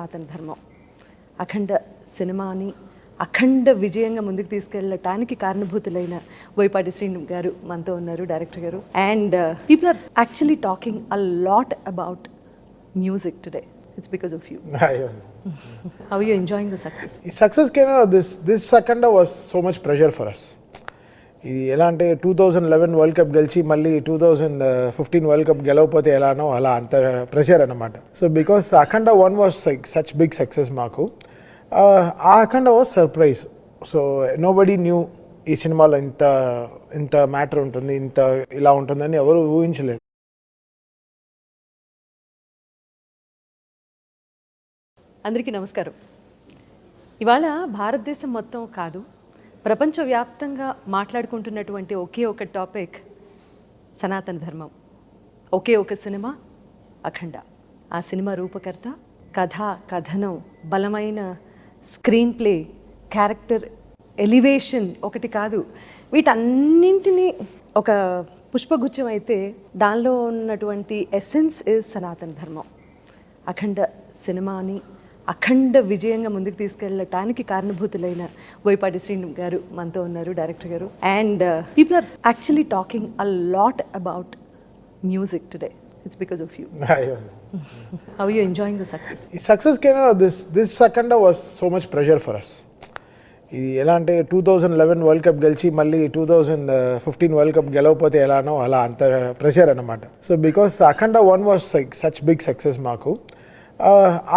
సనాతన ధర్మం అఖండ సినిమాని అఖండ విజయంగా ముందుకు తీసుకెళ్ళటానికి కారణభూతులైన బోయపాటి శ్రీను గారు మనతో ఉన్నారు, డైరెక్టర్ గారు. And people are actually talking a lot about music today. It's because of you. How are you enjoying the success? Success came this Akhanda was so much pressure for us. ఇది ఎలా అంటే 2011 world cup గెలిచి మళ్ళీ 2015 world cup గెలవకపోతే ఎలానో అలా అంత pressure అనమాట. So because Akhanda 1 was such big success మాకు. ఆ Akhanda was surprise. So nobody knew ఈ సినిమాలో ఇంత మ్యాటర్ ఉంటుంది, ఇలా ఉంటుందని ఎవరు ఊహించలేదు. అందరికీ నమస్కారం. ఇవాళ భారతదేశం మొత్తం కాదు, ప్రపంచవ్యాప్తంగా మాట్లాడుకుంటున్నటువంటి ఒకే ఒక టాపిక్ సనాతన ధర్మం. ఒకే ఒక సినిమా అఖండ. ఆ సినిమా రూపకర్త, కథ, కథనం, బలమైన స్క్రీన్ ప్లే, క్యారెక్టర్ ఎలివేషన్ ఒకటి కాదు, వీటన్నింటినీ ఒక పుష్పగుచ్చం అయితే దానిలో ఉన్నటువంటి ఎసెన్స్ ఇస్ సనాతన ధర్మం. అఖండ సినిమాని అఖండ విజయంగా ముందుకు తీసుకెళ్ళటానికి కారణభూతులైన బోయపాటి శ్రీను గారు మనతో ఉన్నారు, డైరెక్టర్ గారు. And people are actually talking a lot about music today. It's because of you. How are you enjoying the success? Success came this Akhanda was so much pressure for us. ఇది ఎలా అంటే 2011 world cup గెలిచి మళ్ళీ 2015 world cup గెలవకపోతే ఎలానో అలా అంత pressure అనమాట. So because Akhanda 1 was such big success మాకు.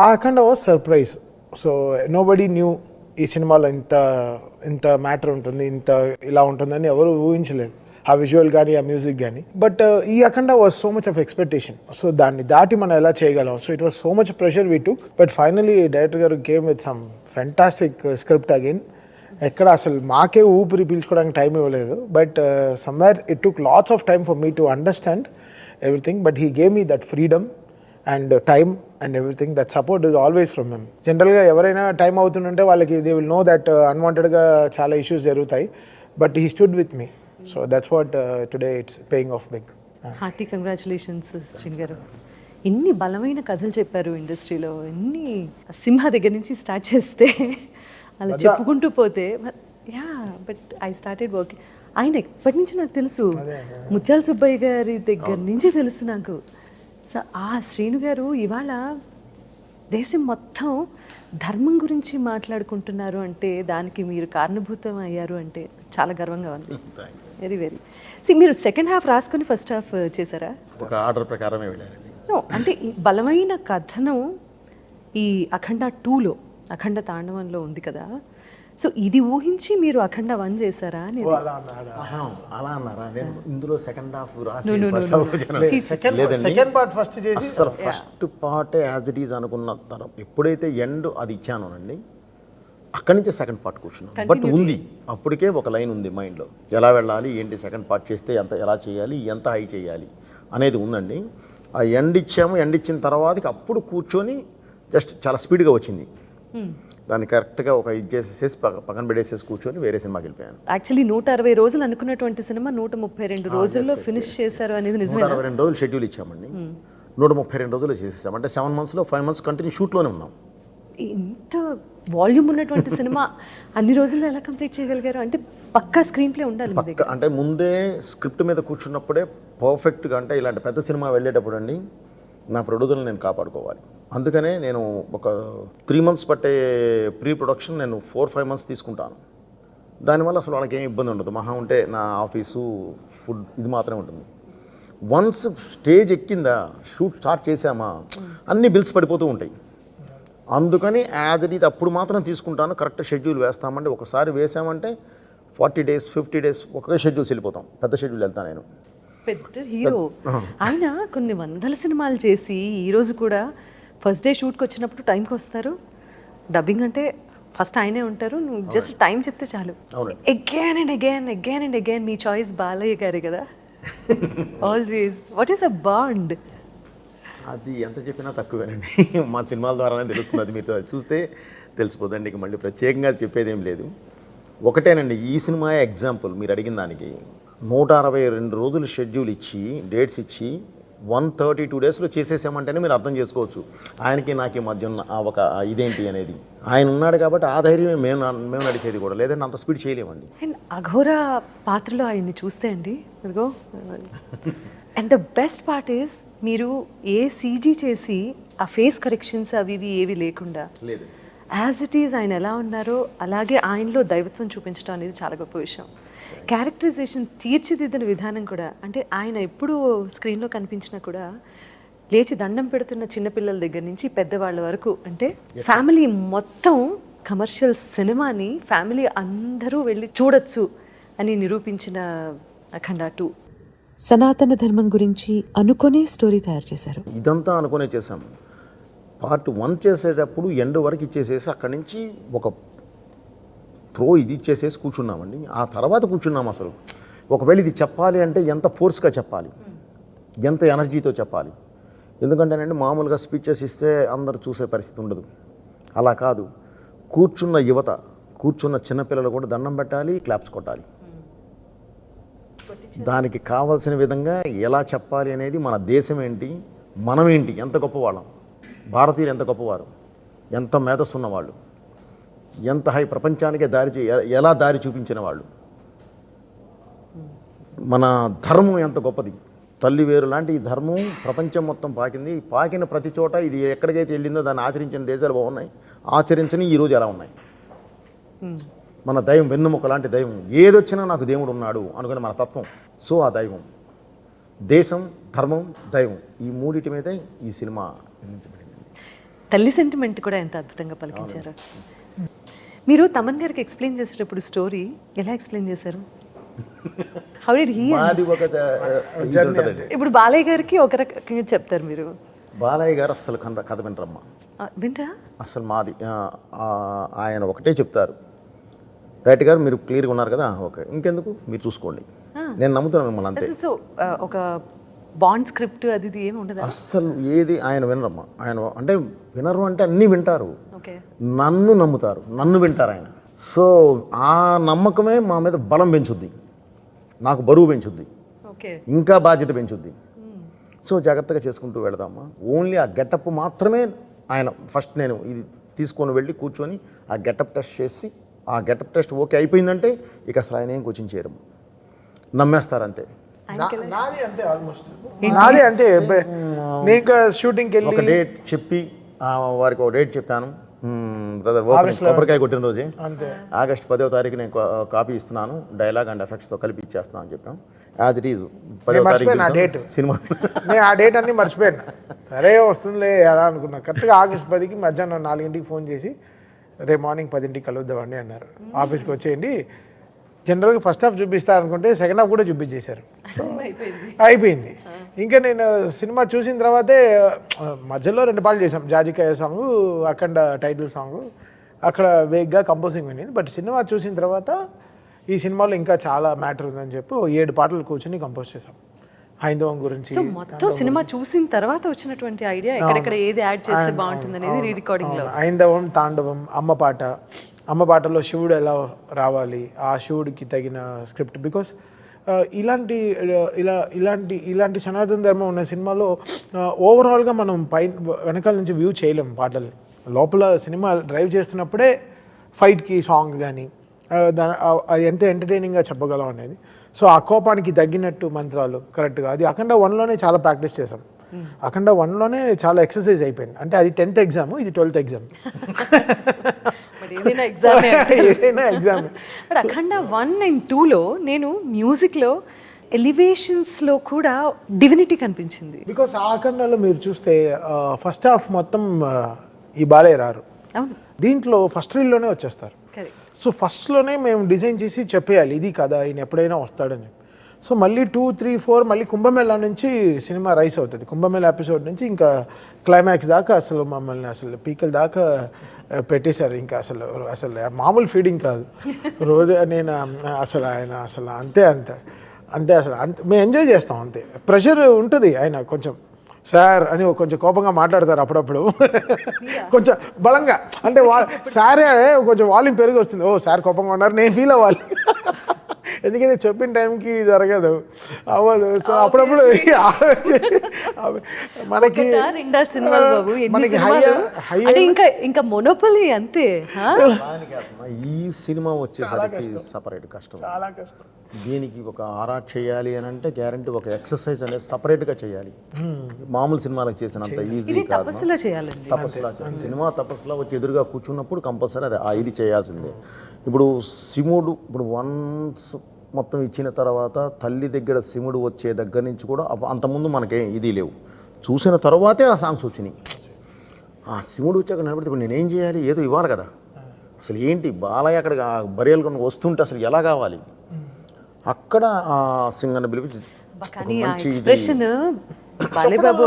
ఆ Akhanda was surprise. So nobody knew ఈ సినిమాలో ఇంత మ్యాటర్ ఉంటుంది, ఇలా ఉంటుందని ఎవరు ఊహించలేదు, ఆ విజువల్ కానీ ఆ మ్యూజిక్ కానీ. బట్ ఈ Akhanda was so much of expectation. So దాన్ని దాటి మనం ఎలా చేయగలం. So it was so much pressure we took. But finally director garu came with some fantastic script again. ఎక్కడ అసలు మాకే ఊపిరి పీల్చుకోవడానికి టైం ఇవ్వలేదు. But somewhere it took lots of time for me to understand everything. But he gave me that freedom and time and everything. That support is always from him. జనరల్గా ఎవరైనా time అవుతుందంటే వాళ్ళకి దే విల్ నో దట్ అన్వాంటెడ్గా చాలా issues జరుగుతాయి. But he stood with me. So that's what today it's paying off big. Hearty congratulations Srinu గారు. ఎన్ని బలమైన కథలు చెప్పారు ఇండస్ట్రీలో. ఎన్ని సింహ దగ్గర నుంచి స్టార్ట్ చేస్తే అలా చెప్పుకుంటూ పోతే. Yeah, but I started working. ఆయన ఎప్పటి నుంచి నాకు తెలుసు, ముత్యాల సుబ్బయ్య గారి దగ్గర నుంచి తెలుసు నాకు. సో ఆ శ్రీను గారు ఇవాళ దేశం మొత్తం ధర్మం గురించి మాట్లాడుకుంటున్నారు అంటే దానికి మీరు కారణభూతం అయ్యారు అంటే చాలా గర్వంగా ఉంది. Very very. మీరు సెకండ్ హాఫ్ రాసుకొని ఫస్ట్ హాఫ్ చేశారా? ఒక ఆర్డర్ ప్రకారమే వెళ్ళారండి. అంటే ఈ బలమైన కథనం ఈ అఖండ 2లో, అఖండ తాండవంలో ఉంది కదా. సో ఇది ఊహించి మీరు అఖండ 1 చేశారా? అలా అన్నారా? నేను ఇందులో సెకండ్ హాఫ్ రాసి సెకండ్ పార్ట్ ఫస్ట్ చేసి అసలు first part as it is అనుకున్న తర్వాత ఎప్పుడైతే ఎండ్ అది ఇచ్చానోనండి, అక్కడి నుంచి సెకండ్ పార్ట్ కూర్చున్నాను. బట్ ఉంది, అప్పటికే ఒక లైన్ ఉంది మైండ్లో, ఎలా వెళ్ళాలి ఏంటి, సెకండ్ పార్ట్ చేస్తే ఎలా చేయాలి, ఎంత హై చేయాలి అనేది ఉందండి. ఆ ఎండ్ ఇచ్చాము. ఎండ్ ఇచ్చిన తర్వాతకి అప్పుడు కూర్చొని జస్ట్ చాలా స్పీడ్గా వచ్చింది. దాన్ని కరెక్ట్గా ఒక ఇది చేసేసి పక్కన పెట్టేసేసి కూర్చొని వేరే సినిమాకి వెళ్ళిపోయాను. యాక్చువల్లీ 160 రోజులు అనుకున్నటువంటి సినిమా 132 రోజుల్లో ఫినిష్ చేశారు అనేది నిజమే. 162 రోజులు షెడ్యూల్ ఇచ్చామండి. 132 రోజులు చేసేసాం. అంటే 7 monthsలో 5 months కంటిన్యూ షూట్లోనే ఉన్నాం. ఇంత వాల్యూమ్ ఉన్నటువంటి సినిమా అన్ని రోజుల్లో ఎలా కంప్లీట్ చేయగలిగారు? అంటే పక్కా స్క్రీన్ ప్లే ఉండాలి. అంటే ముందే స్క్రిప్ట్ మీద కూర్చున్నప్పుడే పర్ఫెక్ట్గా, అంటే ఇలాంటి పెద్ద సినిమా వెళ్ళేటప్పుడు అండి నా ప్రొడ్యూసర్ని నేను కాపాడుకోవాలి. అందుకనే నేను ఒక 3 months పట్టే ప్రీ ప్రొడక్షన్ నేను 4-5 months తీసుకుంటాను. దానివల్ల అసలు వాళ్ళకి ఏం ఇబ్బంది ఉండదు. మహా ఉంటే నా ఆఫీసు, ఫుడ్, ఇది మాత్రమే ఉంటుంది. వన్స్ స్టేజ్ ఎక్కిందా, షూట్ స్టార్ట్ చేసామా, అన్ని బిల్స్ పడిపోతూ ఉంటాయి. అందుకని యాజ్ ఇట్ ఈజ్ అప్పుడు మాత్రం తీసుకుంటాను. కరెక్ట్ షెడ్యూల్ వేస్తామంటే, ఒకసారి వేసామంటే 40 days 50 days ఒకే షెడ్యూల్స్ వెళ్ళిపోతాం. పెద్ద షెడ్యూల్ వెళ్తాను నేను. పెద్ద హీరో ఆయన. కొన్ని వందల సినిమాలు చేసి ఈరోజు కూడా ఫస్ట్ డే షూట్కి వచ్చినప్పుడు టైంకి వస్తారు. డబ్బింగ్ అంటే ఫస్ట్ ఆయనే ఉంటారు, నువ్వు జస్ట్ టైం చెప్తే చాలు. Again and again me choice Balayya గారే కదా always. What is a bond? అది ఎంత చెప్పినా తక్కువేనండి. మా సినిమాల ద్వారానే తెలుస్తుంది. అది మీరు చూస్తే తెలిసిపోదండి. ఇక మళ్ళీ ప్రత్యేకంగా చెప్పేది ఏం లేదు. ఒకటేనండి, ఈ సినిమా ఎగ్జాంపుల్ మీరు అడిగిన దానికి. 162 రోజులు షెడ్యూల్ ఇచ్చి, డేట్స్ ఇచ్చి 132 డేస్లో చేసేసామంటేనే మీరు అర్థం చేసుకోవచ్చు ఆయనకి నాకి మధ్య ఉన్న ఆ ఒక ఇదేంటి అనేది. ఆయన ఉన్నాడు కాబట్టి ఆ ధైర్యమే మేము నడిచేది కూడా, లేదంటే అంత స్పీడ్ చేయలేమండి. అండ్ అఘోరా పాత్రలో ఆయన్ని చూస్తే అండి అదిగో and the best part is మీరు ఏ సీజీ చేసి ఆ ఫేస్ కరెక్షన్స్ అవి ఇవి ఏవి లేకుండా లేదు, యాజ్ ఇట్ ఈజ్ ఆయన ఎలా ఉన్నారో అలాగే ఆయనలో దైవత్వం చూపించడం అనేది చాలా గొప్ప విషయం. క్యారెక్టరైజేషన్ తీర్చిదిద్దిన విధానం కూడా, అంటే ఆయన ఎప్పుడు స్క్రీన్లో కనిపించినా కూడా లేచి దండం పెడుతున్న చిన్నపిల్లల దగ్గర నుంచి పెద్దవాళ్ళ వరకు, అంటే ఫ్యామిలీ మొత్తం కమర్షియల్ సినిమాని ఫ్యామిలీ అందరూ వెళ్ళి చూడొచ్చు అని నిరూపించిన అఖండ 2. సనాతన ధర్మం గురించి అనుకునే స్టోరీ తయారు చేశారు. ఇదంతా అనుకునే చేసాం. పార్ట్ 1 చేసేటప్పుడు ఎండ్ వరకు ఇచ్చేసేసి అక్కడి నుంచి ఒక ఇది ఇచ్చేసేసి కూర్చున్నామండి. ఆ తర్వాత కూర్చున్నాం అసలు ఒకవేళ ఇది చెప్పాలి అంటే ఎంత ఫోర్స్గా చెప్పాలి, ఎంత ఎనర్జీతో చెప్పాలి. ఎందుకంటేనండి మామూలుగా స్పీచెస్ ఇస్తే అందరు చూసే పరిస్థితి ఉండదు. అలా కాదు, కూర్చున్న యువత, కూర్చున్న చిన్నపిల్లలు కూడా దండం పెట్టాలి, క్లాప్స్ కొట్టాలి. దానికి కావాల్సిన విధంగా ఎలా చెప్పాలి అనేది, మన దేశం ఏంటి, మనం ఏంటి, ఎంత గొప్పవాళ్ళం, భారతీయులు ఎంత గొప్పవారు, ఎంత మేధస్సు ఉన్నవాళ్ళు, ఎంత ప్రపంచానికే ఎలా దారి చూపించిన వాళ్ళు, మన ధర్మం ఎంత గొప్పది, తల్లి వేరు లాంటి ఈ ధర్మం ప్రపంచం మొత్తం పాకింది. పాకిన ప్రతి చోట ఇది ఎక్కడికైతే వెళ్ళిందో దాన్ని ఆచరించిన దేశాలు బాగున్నాయి, ఆచరించని ఈరోజు ఎలా ఉన్నాయి. మన దైవం వెన్నుముక లాంటి దైవం, ఏదొచ్చినా నాకు దేవుడు ఉన్నాడు అనుకునే మన తత్వం. సో ఆ దైవం, దేశం, ధర్మం, దైవం, ఈ మూడింటి మీదే ఈ సినిమా నిర్మించబడింది. తల్లి సెంటిమెంట్ కూడా ఎంత అద్భుతంగా పలికించారు. మీరు తమన్ గారికి ఎక్స్ప్లెయిన్ చేసేటప్పుడు స్టోరీ ఎలా ఎక్స్ప్లెయిన్ చేశారు? How did he? మాది ఒక ఇది ఉంటుందండి. ఇప్పుడు బాలయ్య గారికి ఒక రకంగా చెప్తారు మీరు. బాలయ్య గారు అస్సలు కథ వినరమ్మా, వింటా అసలు మాది ఆయన ఒకటే చెప్తారు, రైట్ గారు మీరు క్లియర్గా ఉన్నారు కదా, ఓకే ఇంకెందుకు మీరు చూసుకోండి, నేను నమ్ముతున్నాను మిమ్మల్ని అంతే. సో ఒక బాండ్ స్క్రిప్ట్ అది ఇది ఏమి ఉండదు అస్సలు ఏది ఆయన వినరమ్మా. ఆయన అంటే వినరు అంటే అన్నీ వింటారు, ఓకే, నన్ను నమ్ముతారు, నన్ను వింటారు ఆయన. సో ఆ నమ్మకమే మా మీద బలం పెంచుద్ది, నాకు బరువు పెంచుద్ది, ఓకే, ఇంకా బాధ్యత పెంచుద్ది. సో జాగ్రత్తగా చేసుకుంటూ వెళదామా. ఓన్లీ ఆ గెటప్ మాత్రమే ఆయన ఫస్ట్ నేను ఇది తీసుకొని వెళ్ళి కూర్చొని ఆ గెటప్ టెస్ట్ చేసి, ఆ గెటప్ టెస్ట్ ఓకే అయిపోయిందంటే ఇక అసలు ఆయన ఏం కోచింగ్ చేయరు, నమ్మేస్తారంతే. నాది అంతే, ఆల్మోస్ట్ నాది అంతే. నేను ఇంకా షూటింగ్కి వెళ్ళి ఒక డేట్ చెప్పి వారికి ఒక డేట్ చెప్పాను, బ్రదర్ కొబ్బరికాయ కొట్టిన రోజే ఆగస్ట్ 10వ తారీఖు నేను కాపీ ఇస్తున్నాను, డైలాగ్ అండ్ ఎఫెక్ట్స్తో కలిపి ఇచ్చేస్తున్నాను అని చెప్పాం. యాజ్ ఇట్ ఈజ్ 10వ తారీఖు సినిమా. నేను ఆ డేట్ అన్నీ మర్చిపోయాను. సరే వస్తుందిలే అలా అనుకున్నా. కరెక్ట్గా ఆగస్ట్ 10కి మధ్యాహ్నం 4ంటికి ఫోన్ చేసి రేపు మార్నింగ్ 10ంటికి కలుద్దామండి అన్నారు. ఆఫీస్కి వచ్చేయండి. జనరల్గా ఫస్ట్ హాఫ్ చూపిస్తారు అనుకుంటే సెకండ్ హాఫ్ కూడా చూపించేశారు. అయిపోయింది. ఇంకా నేను సినిమా చూసిన తర్వాతే మధ్యలో 2 పాటలు చేసాం, జాజికాయ సాంగ్, అఖండ టైటిల్ సాంగ్, అక్కడ వేగ్గా కంపోజింగ్ వినింది. బట్ సినిమా చూసిన తర్వాత ఈ సినిమాలో ఇంకా చాలా మ్యాటర్ ఉందని చెప్పి 7 పాటలు కూర్చొని కంపోజ్ చేసాం హైందవం గురించి. సో మొత్తం సినిమా చూసిన తర్వాత వచ్చినటువంటి ఐడియా ఎక్కడెక్కడ ఏది యాడ్ చేస్తే బాగుంటుంది అనేది రీ రికార్డింగ్ లో. హైందవం, తాండవం, అమ్మ పాటలో శివుడు ఎలా రావాలి, ఆ శివుడికి తగిన స్క్రిప్ట్. బికాస్ ఇలాంటి సనాతన ధర్మం ఉన్న సినిమాలో ఓవరాల్గా మనం వెనకాల నుంచి వ్యూ చేయలేం పాటలు. లోపల సినిమా డ్రైవ్ చేస్తున్నప్పుడే ఫైట్కి సాంగ్ కానీ అది ఎంత ఎంటర్టైనింగ్గా చెప్పగలం అనేది. సో ఆ కోపానికి తగ్గినట్టు మంత్రాలు కరెక్ట్గా, అది అఖండ 1లోనే చాలా ప్రాక్టీస్ చేసాం. అఖండ 1లోనే చాలా ఎక్సర్సైజ్ అయిపోయింది. అంటే అది 10th ఎగ్జామ్, ఇది 12th ఎగ్జామ్. ఏదైనా ఎగ్జామ్. బట్ అఖండ 1 and 2లో నేను మ్యూజిక్లో ఎలివేషన్స్లో కూడా డివినిటీ కనిపించింది. బికాస్ ఆ అఖండలో మీరు చూస్తే ఫస్ట్ హాఫ్ మొత్తం ఈ బాలయ్య రారు, అవును, దీంట్లో ఫస్ట్ రీల్లోనే వచ్చేస్తారు. సో ఫస్ట్లోనే మేము డిజైన్ చేసి చెప్పేయాలి ఇది కదా, ఈయన ఎప్పుడైనా వస్తాడని చెప్పి. సో మళ్ళీ 2, 3, 4 మళ్ళీ కుంభమేళా నుంచి సినిమా రైస్ అవుతుంది. కుంభమేళా ఎపిసోడ్ నుంచి ఇంకా క్లైమాక్స్ దాకా అసలు మమ్మల్ని అసలు పీకల దాకా పెట్టేశారు. ఇంకా అసలు మామూలు ఫీడింగ్ కాదు రోజు. నేను అసలు ఆయన అసలు అంతే మేము ఎంజాయ్ చేస్తాం అంతే. ప్రెషర్ ఉంటుంది, ఆయన కొంచెం సార్ అని కొంచెం కోపంగా మాట్లాడతారు అప్పుడప్పుడు, కొంచెం బలంగా. అంటే సారే కొంచెం వాల్యూమ్ పెరిగి వస్తుంది, ఓ సార్ కోపంగా ఉన్నారు, నేను ఫీల్ అవ్వాలి. ఎందుకంటే చెప్పిన టైంకి జరగదు, అవ్వదు. సో అప్పుడప్పుడు మనకి రెండా సినిమాలు బాబు, ఎన్ని మనకి సినిమాలు? అంటే ఇంకా మొనోపలి అంతే. ఈ సినిమా వచ్చేసరికి సపరేట్ కష్టం. చాలా కష్టం. దీనికి ఒక ఆర్ట్ చేయాలి అని అంటే గ్యారంటీ ఒక ఎక్సర్సైజ్ అనేది సపరేట్గా చేయాలి. మామూలు సినిమాలకు చేసినంత ఈజీ కాదు. తపస్సులో చేయాలండి. తపస్సులా చేయాలి. సినిమా తపస్సులా వచ్చి ఎదురుగా కూర్చున్నప్పుడు కంపల్సరీ అది ఇది చేయాల్సిందే. ఇప్పుడు శివుడు ఇప్పుడు వన్స్ మొత్తం ఇచ్చిన తర్వాత తల్లి దగ్గర శివుడు వచ్చే దగ్గర నుంచి కూడా అంతకుముందు మనకేం ఇది లేవు. చూసిన తర్వాతే ఆ సాంగ్స్ వచ్చినాయి. ఆ శివుడు వచ్చాక నిలబడితే ఇప్పుడు నేనేం చేయాలి, ఏదో ఇవ్వాలి కదా. అసలు ఏంటి బాలయ్య అక్కడ బరియల్ కొన్ని వస్తుంటే అసలు ఎలా కావాలి, అక్కడ ఆ సింగర్ని పిలిపించి కానీ ఆ ఎక్స్ప్రెషన్ బాలేబాబు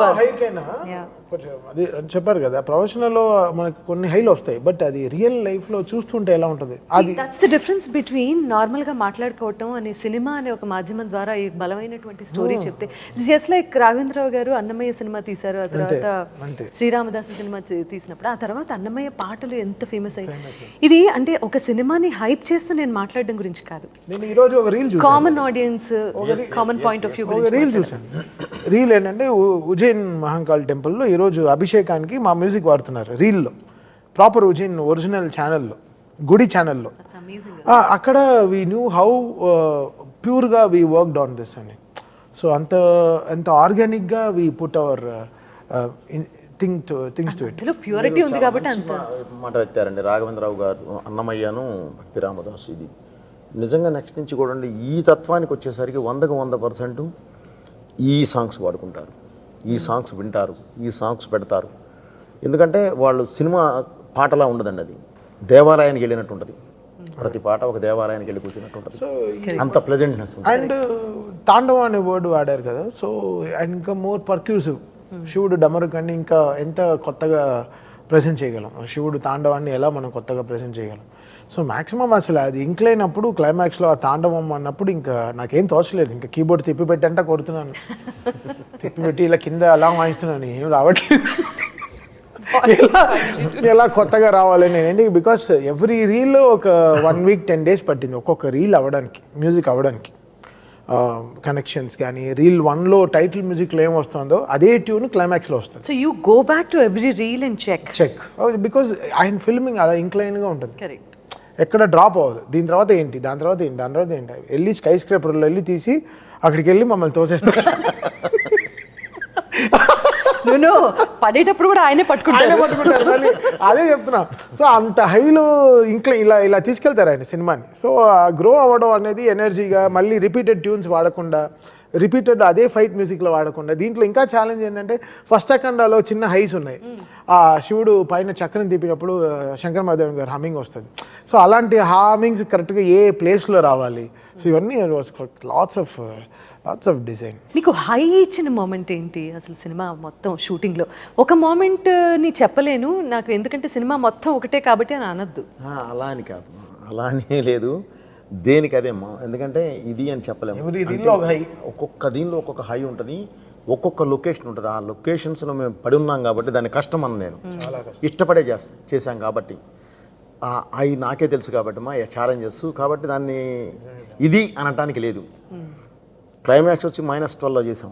కొంచెం అది చెప్పారు కదా, ప్రొఫెషనల్లో మనకి కొన్ని హైలు వస్తాయి, బట్ అది రియల్ లైఫ్లో చూస్తుంటే ఎలా ఉంటుంది అది. దట్స్ ద డిఫరెన్స్ బిట్వీన్ నార్మల్గా మాట్లాడుకోవటం అనే సినిమా అనే ఒక మాధ్యమం ద్వారా ఈ బలమైనటువంటి స్టోరీ చెప్తే. జస్ట్ లైక్ రాఘవేంద్రరావు గారు అన్నమయ్య సినిమా తీశారు, ఆ తర్వాత శ్రీరామదాసు సినిమా తీసినప్పుడు ఆ తర్వాత అన్నమయ్య పాటలు ఎంత ఫేమస్ అయ్యాయి. ఇది అంటే ఒక సినిమాని హైప్ చేస్తూ నేను మాట్లాడడం గురించి కాదు, నేను ఈరోజు ఒక రీల్ చూసాను, common audience common point of view reel చూసాను. రీల్ ఏంటంటే ఉజ్జయిన్ మహంకాళ్ టెంపుల్లో ఈరోజు అభిషేకానికి మా మ్యూజిక్ వాడుతున్నారు రీల్లో, ప్రాపర్ ఉజ్జయిన్ ఒరిజినల్ ఛానల్లో, గుడి ఛానల్లో. అక్కడ వీ న్యూ హౌ ప్యూర్గా వీ వర్క్డ్ ఆన్ దిస్ అని. సో అంత ఆర్గానిక్గా we put our things to it. Purity ఉంది కాబట్టి అంత మాట ఎత్తారండి రాఘవేంద్రరావు గారు, అన్నమయ్యను, భక్తి రామదాసు. ఇది నిజంగా నెక్స్ట్ నుంచి కూడా ఈ తత్వానికి వచ్చేసరికి 100కి 100% ఈ సాంగ్స్ వాడుకుంటారు, ఈ సాంగ్స్ వింటారు, ఈ సాంగ్స్ పెడతారు. ఎందుకంటే వాళ్ళు సినిమా పాటలా ఉండదండి, అది దేవాలయానికి వెళ్ళినట్టు ఉంటుంది. ప్రతి పాట ఒక దేవాలయానికి వెళ్ళి కూర్చున్నట్టు ఉంటుంది. అంత ప్లెజెంట్నెస్. అండ్ తాండవం అనే వర్డ్ వాడారు కదా, సో అండ్ ఇంకా మోర్ పర్క్యూసివ్. శివుడు డమరుకాన్ని ఇంకా ఎంత కొత్తగా ప్రజెంట్ చేయగలం, శివుడు తాండవాన్ని ఎలా మనం కొత్తగా ప్రజెంట్ చేయగలం. సో మ్యాక్సిమం అసలు అది ఇంక్లైనప్పుడు క్లైమాక్స్లో ఆ తాండవం అన్నప్పుడు ఇంకా నాకేం తోచలేదు, ఇంకా కీబోర్డ్ తిప్పిపెట్టి అంటే కొడుతున్నాను, తిప్పిపెట్టి ఇలా కింద అలా వాయిస్తున్నాను, ఏం రావట్లేదు. ఎలా కొత్తగా రావాలని నేను, బికాస్ ఎవ్రీ రీల్ ఒక 1 వీక్ 10 డేస్ పట్టింది ఒక్కొక్క రీల్ అవ్వడానికి, మ్యూజిక్ అవ్వడానికి. కనెక్షన్స్ కానీ రీల్ 1లో టైటిల్ మ్యూజిక్లో ఏం వస్తుందో అదే ట్యూన్ క్లైమాక్స్లో వస్తుంది. So you go back to every reel and check because ఆయన ఫిల్మింగ్ అలా ఇంక్లైన్గా ఉంటుంది, కరెక్ట్, ఎక్కడ డ్రాప్ అవ్వదు. దీని తర్వాత ఏంటి, దాని తర్వాత ఏంటి, దాని తర్వాత ఏంటి, వెళ్ళి స్కై స్క్రేపర్లో వెళ్ళి తీసి అక్కడికి వెళ్ళి మమ్మల్ని తోసేస్తారు. నువ్వు పడేటప్పుడు కూడా ఆయనే పట్టుకుంటారు. అదే చెప్తున్నా. సో అంత హైలో ఇంకా ఇలా తీసుకెళ్తారు ఆయన సినిమాని. సో గ్రో అవ్వడం అనేది ఎనర్జీగా, మళ్ళీ రిపీటెడ్ ట్యూన్స్ వాడకుండా, రిపీటెడ్ అదే ఫైట్ మ్యూజిక్లో వాడకుండా. దీంట్లో ఇంకా ఛాలెంజ్ ఏంటంటే ఫస్ట్ సెకండాలో చిన్న హైస్ ఉన్నాయి. ఆ శివుడు పైన చక్రం తిప్పినప్పుడు శంకర్ మహాదేవన్ గారు హమ్మింగ్ వస్తుంది. సో అలాంటి హామింగ్స్ కరెక్ట్గా ఏ ప్లేస్లో రావాలి. సో ఇవన్నీ లాట్స్ ఆఫ్ డిజైన్. మీకు హై ఇచ్చిన మూమెంట్ ఏంటి అసలు సినిమా మొత్తం షూటింగ్లో? ఒక మూమెంట్ని చెప్పలేను నాకు, ఎందుకంటే సినిమా మొత్తం ఒకటే కాబట్టి అని అనద్దు. అలా అని కాదు, అలా అనే లేదు, దేనికి అదేమ్మా. ఎందుకంటే ఇది అని చెప్పలేము. ఒక్కొక్క దీనిలో ఒక్కొక్క హై ఉంటుంది, ఒక్కొక్క లొకేషన్ ఉంటుంది. ఆ లొకేషన్స్లో మేము పడి ఉన్నాం కాబట్టి దాని కష్టం అని నేను ఇష్టపడే చేశాం కాబట్టి అవి నాకే తెలుసు కాబట్టి మా ఛాలెంజెస్ కాబట్టి దాన్ని ఇది అనటానికి లేదు. క్లైమాక్స్ వచ్చి -12లో చేసాం,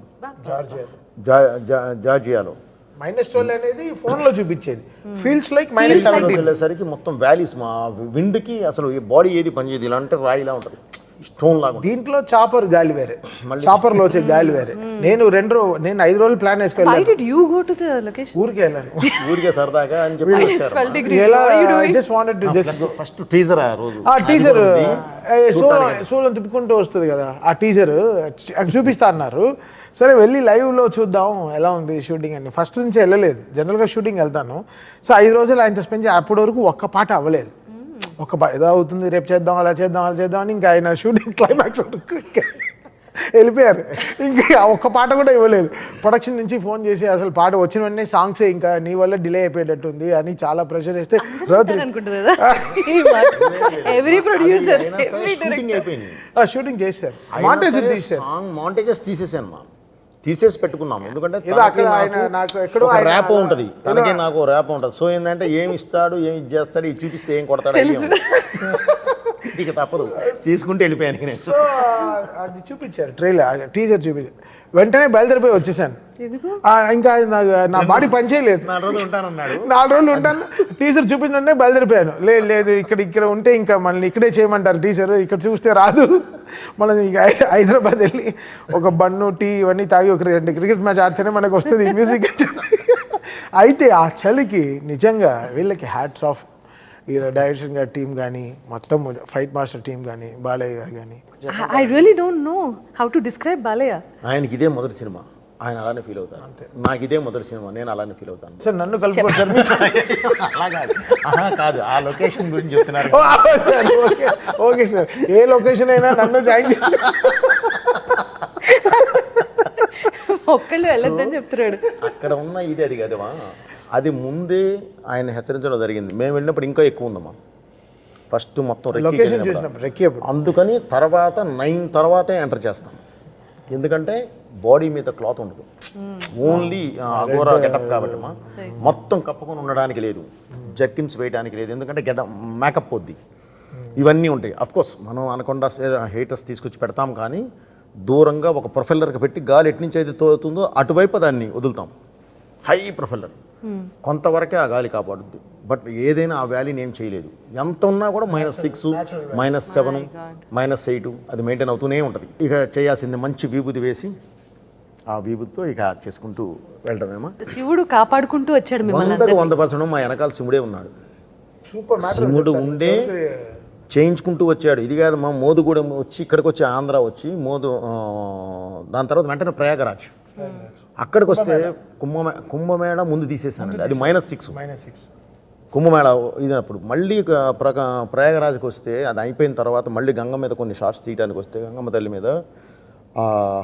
జార్జియాలో. -12 అనేది ఫోన్లో చూపించేది, ఫీల్స్ లైక్ -7 వెళ్ళేసరికి మొత్తం వ్యాలీస్, మా విండ్కి అసలు బాడీ ఏది పనిచేయదు, ఇలా అంటే రాయిలా ఉంటుంది, స్టోన్ లాగా. దీంట్లో చాపర్ గాలి వేరే, చాపర్లో వచ్చే గాలి వేరే. నేను 5 రోజులు ప్లాన్ వేసుకెళ్ళాను. ఊరికే వెళ్ళాను, ఊరికే సరదాగా అని చెప్పి ఫస్ట్ టీజర్, ఆ రోజు టీజర్ సోలం తిప్పుకుంటూ వస్తుంది కదా, ఆ టీజర్ చూపిస్తా అన్నారు. సరే వెళ్ళి లైవ్లో చూద్దాం ఎలా ఉంది షూటింగ్ అని. ఫస్ట్ నుంచి వెళ్ళలేదు, జనరల్గా షూటింగ్ వెళ్తాను. సో 5 రోజులు ఆయనతో స్పెండ్ చేసి అప్పటి వరకు ఒక్క పాట అవ్వలేదు. ఒక ఏదో అవుతుంది, రేపు చేద్దాం, అలా చేద్దాం అని ఇంకా ఆయన షూటింగ్ క్లైమాక్స్ వరకు వెళ్ళిపోయారు. ఇంకా ఒక్క పాట కూడా ఇవ్వలేదు. ప్రొడక్షన్ నుంచి ఫోన్ చేసి అసలు పాట వచ్చిన వెంటనే సాంగ్సే ఇంకా నీ వల్ల డిలే అయిపోయేటట్టుంది అని చాలా ప్రెషర్ వేస్తే షూటింగ్ చేశారు. మాంటేజెస్ తీసేసాను, తీసేసి పెట్టుకున్నాం. ఎందుకంటే ర్యాప్ ఉంటుంది, తనకి నాకు ర్యాప్ ఉంటుంది. సో ఏంటంటే ఏమి ఇస్తాడు, ఏమి చేస్తాడు, ఇది చూపిస్తే ఏం కొడతాడు. ఇక తప్పదు తీసుకుంటే వెళ్ళిపోయాను నేను. సో అది చూపించారు ట్రైలర్ టీజర్ చూపించారు, వెంటనే బయలుదేరిపోయి వచ్చేసాను. ఇంకా నా బాడీ పనిచేయలేదు. 4 రోజులు ఉంటానన్నాడు. 4 రోజులు ఉంటాను. టీచర్ చూపించంటే బయలుదేరిపోయాను. లేదు ఇక్కడ ఉంటే ఇంకా మనల్ని ఇక్కడే చేయమంటారు టీచర్, ఇక్కడ చూస్తే రాదు. మనం ఇక హైదరాబాద్ వెళ్ళి ఒక బన్ను టీ ఇవన్నీ తాగి ఒక 2 క్రికెట్ మ్యాచ్ ఆడితేనే మనకు వస్తుంది మ్యూజిక్. అయితే ఆ చలికి నిజంగా వీళ్ళకి హ్యాట్స్ ఆఫ్. ఈ డైరెక్షన్ గారి టీం కానీ, మొత్తం ఫైట్ మాస్టర్ టీం కానీ, బాలయ్య గారు కానీ. I really don't know how to describe Balayya. ఆయనకి ఇదే మొదటి సినిమా, ఆయన అలానే ఫీల్ అవుతారు. నాకు ఇదే మొదటి సినిమా, నేను అలానే ఫీల్ అవుతాను. సార్ నన్ను కలుపుకోండి సార్. అలా కాదు, ఆ లొకేషన్ గురించి చెప్తున్నారు. ఓకే సార్, ఏ లొకేషన్ అయినా నన్ను జాయిన్ చేసి ఒక్కళ్ళు వెళ్ళొద్దని చెప్తున్నాడు. అక్కడ ఉన్న ఇది అది కదమ్మా, అది ముందే ఆయన హెచ్చరించడం జరిగింది. మేము వెళ్ళినప్పుడు ఇంకా ఎక్కువ ఉందమ్మా. ఫస్ట్ మొత్తం రెక్కి, అందుకని తర్వాత 9 తర్వాతే ఎంటర్ చేస్తాం. ఎందుకంటే బాడీ మీద క్లాత్ ఉండదు, ఓన్లీ అఘోరా గెటప్ కాబట్టి అమ్మా. మొత్తం కప్పుకొని ఉండడానికి లేదు, జర్కిన్స్ వేయడానికి లేదు, ఎందుకంటే మేకప్ పొద్ది ఇవన్నీ ఉంటాయి. అఫ్కోర్స్ మనం అనకుండా హీటర్స్ తీసుకొచ్చి పెడతాం, కానీ దూరంగా ఒక ప్రొఫెల్లర్కి పెట్టి గాలి ఎట్నుంచి అయితే తోలుతుందో అటువైపు దాన్ని వదులుతాం. హై ప్రొఫెల్లర్ కొంతవరకే ఆ గాలి కాపాడుద్ది. బట్ ఏదైనా ఆ వ్యాలీని ఏం చేయలేదు. ఎంత ఉన్నా కూడా -6, -7, -8 అది మెయింటైన్ అవుతూనే ఉంటుంది. ఇక చేయాల్సింది మంచి విభూతి వేసి ఆ విభూతితో ఇక చేసుకుంటూ వెళ్ళడమేమో. శివుడు కాపాడుకుంటూ వచ్చాడు మిమ్మల్ని. 100% మా వెనకాల శివుడే ఉన్నాడు. శివుడు ఉండే చేయించుకుంటూ వచ్చాడు. ఇది కాదు మా మోదుగూడెం వచ్చి ఇక్కడికి వచ్చి ఆంధ్ర వచ్చి దాని తర్వాత వెంటనే ప్రయాగరాజ్, అక్కడికి వస్తే కుంభమేళ ముందు తీసేసానండి. అది -6 కుంభమేళ ఇదినప్పుడు. మళ్ళీ ప్రయాగరాజ్కి వస్తే అది అయిపోయిన తర్వాత మళ్ళీ గంగ మీద కొన్ని షార్ట్స్ తీయడానికి వస్తే, గంగమ్మ తల్లి మీద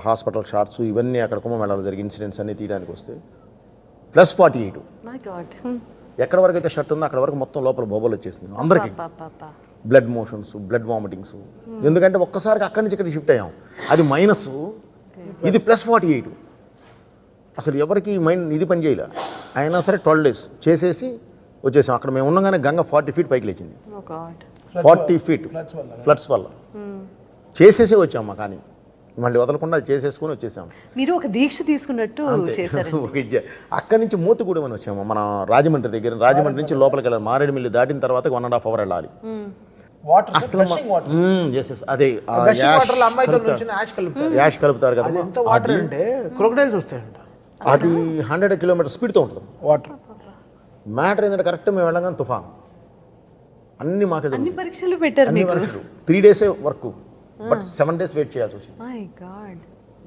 హాస్పిటల్ షార్ట్స్ ఇవన్నీ అక్కడ కుంభమేళాలో జరిగే ఇన్సిడెంట్స్ అన్నీ తీయడానికి వస్తే +48. ఎక్కడ వరకు అయితే షర్ట్ ఉందో అక్కడ వరకు మొత్తం లోపల బొబ్బలు వచ్చేసింది అందరికీ. Blood motions, blood vomitings. ఎందుకంటే ఒక్కసారికి అక్కడి నుంచి ఇక్కడ షిఫ్ట్ అయ్యాం. అది మైనస్, ఇది +48. అసలు ఎవరికి మైండ్ ఇది పని చేయలే. అయినా సరే 12 days చేసేసి వచ్చేసాం. అక్కడ మేము ఉండగానే గంగ 40 feet పైకి లేచింది. 40 feet ఫ్లడ్స్ వల్ల చేసేసి వచ్చాము. కానీ మళ్ళీ వదలకుండా చేసేసుకుని వచ్చేసాం. మీరు ఒక దీక్ష తీసుకున్నట్టు చేశారు. అక్కడి నుంచి మోతుగూడెం అని వచ్చాము. మన రాజమండ్రి దగ్గర, రాజమండ్రి నుంచి లోపలికి వెళ్ళాలి. మారేడుమిల్లి దాటిన తర్వాత 1.5 hour వెళ్ళాలి. అసలు అదే యాష్ కలుపుతారు కదా, అది 100 kilometers స్పీడ్తో ఉంటుంది వాటర్. మ్యాటర్ ఏంటంటే కరెక్ట్ మేము వెళ్ళగానే తుఫాన్, అన్ని మాకే అన్ని పరీక్షలు పెట్టారు. 3 days work, but 7 days wait చేయాల్సి వచ్చింది.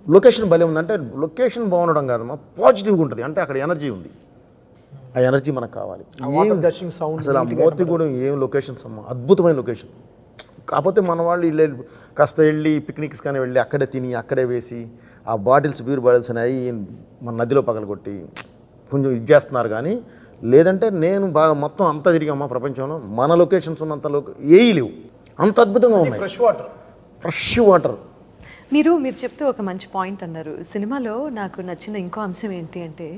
లొకేషన్ భలే ఉందంటే, లొకేషన్ బాగుండడం కాదమ్మా, పాజిటివ్గా ఉంటుంది. అంటే అక్కడ ఎనర్జీ ఉంది, ఆ ఎనర్జీ మనకు కావాలి. అసలు ఆ మోతిగూడెం ఏం లొకేషన్స్ అమ్మా, అద్భుతమైన లొకేషన్. కాకపోతే మన వాళ్ళు కాస్త వెళ్ళి పిక్నిక్స్ కానీ వెళ్ళి అక్కడే తిని అక్కడే వేసి ఆ బాటిల్స్, బీర్ బాటిల్స్ అనేవి మన నదిలో పగలగొట్టి కొంచెం ఇది చేస్తున్నారు. కానీ లేదంటే నేను బాగా మొత్తం అంతా తిరిగామా ప్రపంచంలో, మన లొకేషన్స్ ఉన్నంత ఏవి లేవు, అంత అద్భుతంగా ఉన్నాయి. Fresh water. మీరు చెప్తే ఒక మంచి పాయింట్ అన్నారు. సినిమాలో నాకు నచ్చిన ఇంకో అంశం ఏంటి అంటే,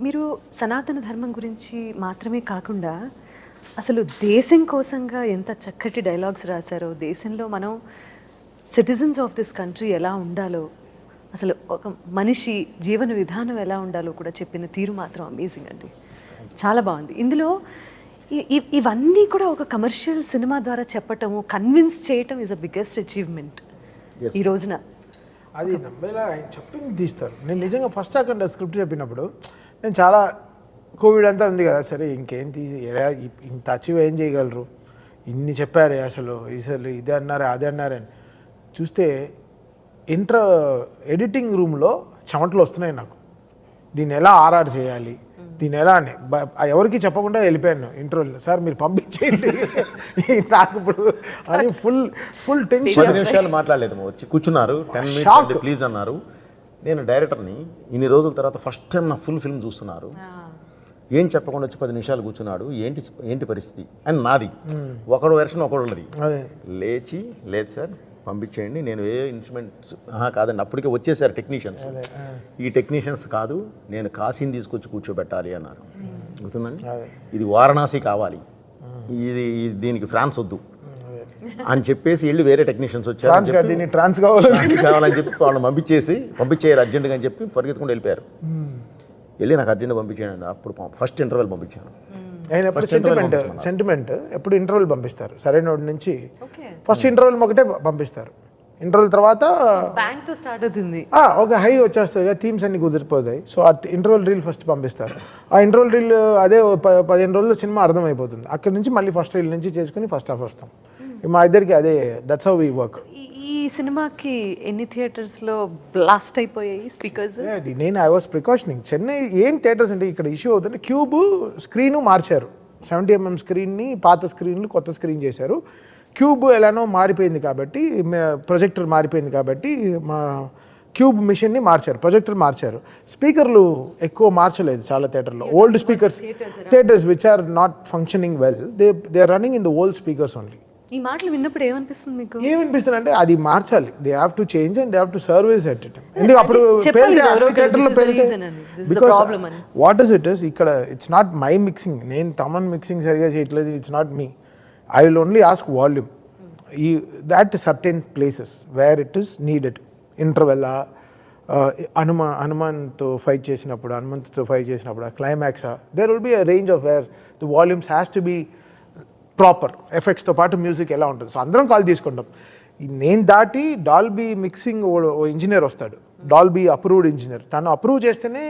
మీరు సనాతన ధర్మం గురించి మాత్రమే కాకుండా అసలు దేశం కోసంగా ఎంత చక్కటి డైలాగ్స్ రాశారో, దేశంలో మనం సిటిజన్స్ ఆఫ్ దిస్ కంట్రీ ఎలా ఉండాలో, అసలు ఒక మనిషి జీవన విధానం ఎలా ఉండాలో కూడా చెప్పిన తీరు మాత్రం అమేజింగ్ అండి. చాలా బాగుంది. ఇందులో ఇవన్నీ కూడా ఒక కమర్షియల్ సినిమా ద్వారా చెప్పటము, కన్విన్స్ చేయటం ఈజ్ అ బిగ్గెస్ట్ అచీవ్మెంట్ ఈ రోజున. అది నమ్మేలా ఆయన చెప్పింది తీస్తారు. నేను నిజంగా ఫస్ట్ అక్కడ స్క్రిప్ట్ చెప్పినప్పుడు నేను చాలా కోవిడ్ అంతా ఉంది కదా, సరే ఇంకేం ఇంత అచీవ్ ఏం చేయగలరు, ఇన్ని చెప్పారే, అసలు ఇదే అన్నారే అదే అన్నారని చూస్తే ఎడిటింగ్ రూమ్లో చెమటలు వస్తున్నాయి నాకు. దీన్ని ఎలా ఆర్ఆర్ చేయాలి, దీన్ని ఎలా అని ఎవరికి చెప్పకుండా వెళ్ళిపోయాను ఇంటర్వ్యూలో. సార్ మీరు పంపించేయండి నాకు ఇప్పుడు అని ఫుల్ టెన్షన్. 10 నిమిషాలు మాట్లాడలేదు, వచ్చి కూర్చున్నారు. 10 minutes ప్లీజ్ అన్నారు. నేను డైరెక్టర్ని ఇన్ని రోజుల తర్వాత ఫస్ట్ టైం నా ఫుల్ ఫిల్మ్ చూస్తున్నారు. ఏం చెప్పకుండా వచ్చి 10 నిమిషాలు కూర్చున్నాడు. ఏంటి పరిస్థితి అని నాది. ఒకడు వెర్షన్ ఒకళ్ళది. లేదు సార్ పంపించేయండి, నేను ఏ ఇన్స్ట్రుమెంట్స్ కాదండి, అప్పటికే వచ్చేసారు టెక్నీషియన్స్. ఈ టెక్నీషియన్స్ కాదు, నేను కాశీని తీసుకొచ్చి కూర్చోబెట్టాలి అన్నారు. గుర్తుందండి, ఇది వారణాసి కావాలి, ఇది దీనికి ఫ్రాన్స్ వద్దు, అని చెప్పేసి వెళ్ళి వేరే టెక్నీషియన్స్ వచ్చారు అని చెప్పి దీన్ని ట్రాన్స్ కావాలి కావాలని చెప్పి వాళ్ళని పంపించేయారు అర్జెంటుగా అని చెప్పి పరిగెత్తుకుంటూ వెళ్ళిపోయారు. వెళ్ళి నాకు అర్జెంట్ పంపించాను. అప్పుడు ఫస్ట్ ఇంటర్వెల్ పంపించాను. ఆయన ఎప్పుడు సెంటిమెంట్ ఎప్పుడు ఇంటర్వెల్ పంపిస్తారు సరైన నుంచి. ఫస్ట్ ఇంటర్వెల్ ఒకటే పంపిస్తారు. ఇంటర్వెల్ తర్వాత బ్యాంక్ తో స్టార్ట్ అవుతుంది, ఒక హై వచ్చేస్తుంది, థీమ్స్ అన్ని కుదిరిపోతాయి. సో ఆ ఇంటర్వెల్ రీల్ ఫస్ట్ పంపిస్తారు. ఆ ఇంటర్వెల్ రీల్ అదే 15 రోజుల్లో సినిమా అర్థమైపోతుంది. అక్కడి నుంచి మళ్ళీ ఫస్ట్ రీల్ నుంచి చేసుకుని ఫస్ట్ హాఫ్ వస్తాం. మా ఇద్దరికి అదే, దట్స్ హౌ వి వర్క్. ఈ సినిమాకి ఎన్ని థియేటర్స్ లో బ్లాస్ట్ అయిపోయాయి స్పీకర్స్? నేను ఐ వాస్ ప్రికాషనింగ్. చెన్నై ఏం థియేటర్స్ అంటే ఇక్కడ ఇష్యూ అవుతుంది. క్యూబ్ స్క్రీను మార్చారు, 70mm స్క్రీన్ని పాత స్క్రీన్లు కొత్త స్క్రీన్ చేశారు. క్యూబ్ ఎలానో మారిపోయింది కాబట్టి, ప్రొజెక్టర్ మారిపోయింది కాబట్టి మా క్యూబ్ మిషన్ని మార్చారు, ప్రొజెక్టర్ మార్చారు. స్పీకర్లు ఎక్కువ మార్చలేదు చాలా థియేటర్లో. Old speakers theatres which are not functioning well, they are running in the old speakers only. ఈ మాటలు విన్నప్పుడు ఏమనిపిస్తుంది మీకు? ఏమనిపిస్తుంది అంటే అది మార్చాలి. They have to change and they have to service at it. ఎందుకు అప్పుడు వాట్ ఇస్ ఇట్ ఇస్ ఇక్కడ ఇట్స్ నాట్ మై మిక్సింగ్. నేను తమన్ మిక్సింగ్ సరిగా చేయట్లేదు, it's not me. I will only ask volume. That certain places where it is needed. Interval, Hanumanto fight చేసినప్పుడు, హనుమంతుతో fight చేసినప్పుడు, climax, there will be a range of where the volumes has to be proper. Effects తో పాటు music ఎలా ఉంటుంది. So అందరం call తీసుకుంటాం. నేను దాటి డాల్బీ మిక్సింగ్ ఇంజనీర్ వస్తాడు, డాల్బీ అప్రూవ్డ్ ఇంజనీర్. తను అప్రూవ్ చేస్తేనే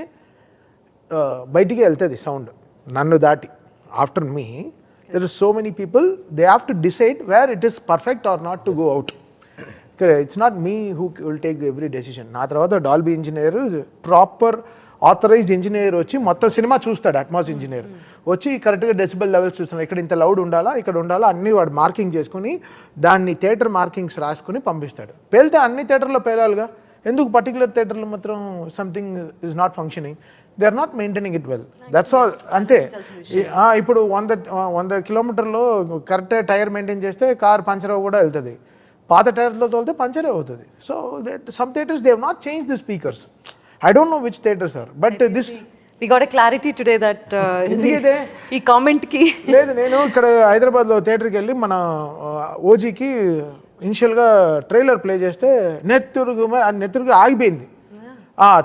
బయటికి వెళ్తుంది సౌండ్. నన్ను దాటి after me there is so many people, they have to decide where it is perfect or not to go out. It's not me who will take every decision. నా తర్వాత Dolby engineer, proper authorised engineer వచ్చి మొత్తం cinema చూస్తాడు. Atmos engineer వచ్చి కరెక్ట్గా decibel levels చూస్తున్నాడు. ఇక్కడ ఇంత లౌడ్ ఉండాలా, ఇక్కడ ఉండాలా, అన్నీ వాడు మార్కింగ్ చేసుకుని దాన్ని థియేటర్ మార్కింగ్స్ రాసుకుని పంపిస్తాడు. పేలితే అన్ని థియేటర్లో పేలాలిగా. ఎందుకు పర్టికులర్ థియేటర్లో మాత్రం something is not functioning, they are not maintaining it well, that's all. అంతే. ఇప్పుడు 100 కిలోమీటర్లో కరెక్ట్ టైర్ మెయింటైన్ చేస్తే కార్ పంచర్ కూడా వెళ్తుంది. పాత టైర్లో తోలితే పంచరే అవుతుంది. So some theatres they have not change the speakers. I don't know which theatres are, but this we got a clarity today that ఎందుకైతే ఈ కామెంట్ కి లేదు. నేను ఇక్కడ హైదరాబాద్లో థియేటర్కి వెళ్ళి మన ఓజీకి ఇనిషియల్గా ట్రైలర్ ప్లే చేస్తే నెత్తురుగు ఆగిపోయింది.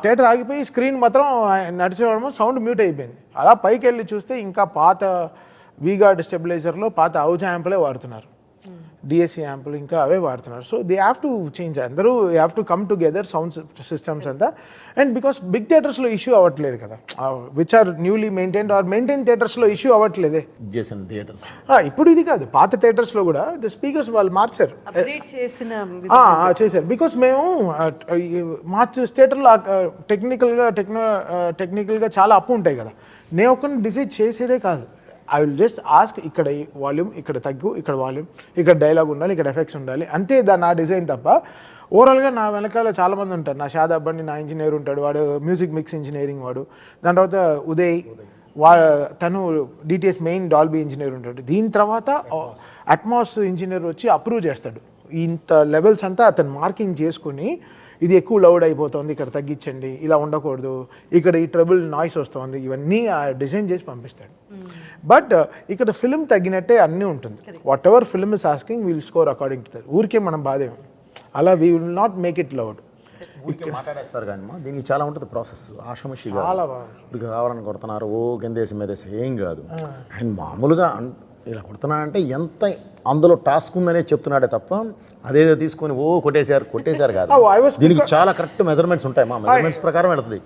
థియేటర్ ఆగిపోయి స్క్రీన్ మాత్రం నడిచేవాడమో సౌండ్ మ్యూట్ అయిపోయింది. అలా పైకి వెళ్ళి చూస్తే ఇంకా పాత వీగార్డ్ స్టెబిలైజర్లో పాత అవుజ్ యాంపులే వాడుతున్నారు, డిఎస్సి యాంపులు ఇంకా అవే వాడుతున్నారు. So they have to change. అందరూ have to come together sound systems అంతా. అండ్ బికాస్ బిగ్ థియేటర్స్లో ఇష్యూ అవ్వట్లేదు కదా, which are newly maintained or maintain థియేటర్స్లో ఇష్యూ అవ్వట్లేదే. థియేటర్స్ ఇప్పుడు ఇది కాదు, పాత థియేటర్స్లో కూడా ద స్పీకర్స్ వాళ్ళు మార్చారు, చేశారు. బికాస్ మేము థియేటర్లో టెక్నికల్గా చాలా అప్పు ఉంటాయి కదా. నేను ఒకరిని డిసైడ్ చేసేదే కాదు. ఐ విల్ జస్ట్ ఆస్క్ ఇక్కడ వాల్యూమ్, ఇక్కడ తగ్గు, ఇక్కడ వాల్యూమ్, ఇక్కడ డైలాగ్ ఉండాలి, ఇక్కడ ఎఫెక్ట్స్ ఉండాలి, అంతే. నా డిజైన్ తప్ప ఓవరాల్గా నా వెనకాల చాలామంది ఉంటారు. నా షాదాబ్ బండి నా ఇంజనీర్ ఉంటాడు, వాడు మ్యూజిక్ మిక్స్ ఇంజనీరింగ్ వాడు. దాని తర్వాత ఉదయ్ తను డిటిఎస్ మెయిన్ డాల్బీ ఇంజనీర్ ఉంటాడు. దీని తర్వాత అట్మాస్ ఇంజనీర్ వచ్చి అప్రూవ్ చేస్తాడు. ఇంత లెవెల్స్ అంతా అతను మార్కింగ్ చేసుకుని ఇది ఎక్కువ లౌడ్ అయిపోతుంది, ఇక్కడ తగ్గించండి, ఇలా ఉండకూడదు, ఇక్కడ ఈ ట్రబుల్ నాయిస్ వస్తుంది, ఇవన్నీ డిజైన్ చేసి పంపిస్తాడు. బట్ ఇక్కడ ఫిల్మ్ తగ్గినట్టే అన్నీ ఉంటుంది. Whatever film is asking will score according to that. ఊరికే మనం బాధే, అలా we will not make it loud. మాట్లాడేస్తారు కానీ దీనికి చాలా ఉంటుంది ప్రాసెస్. ఆషమషిగా ఇప్పుడు కావాలని కొడుతున్నారు, ఓ కిందేసి మీదేసి ఏం కాదు. ఆయన మామూలుగా ఇలా కొడుతున్నాడంటే ఎంత అందులో టాస్క్ ఉందనే చెప్తున్నాడే తప్ప అదేదో తీసుకొని ఓ కొట్టేశారు కాదు. దీనికి చాలా కరెక్ట్ మెజర్మెంట్స్ ఉంటాయి, మా మెజర్మెంట్స్ ప్రకారం వెళ్తుంది.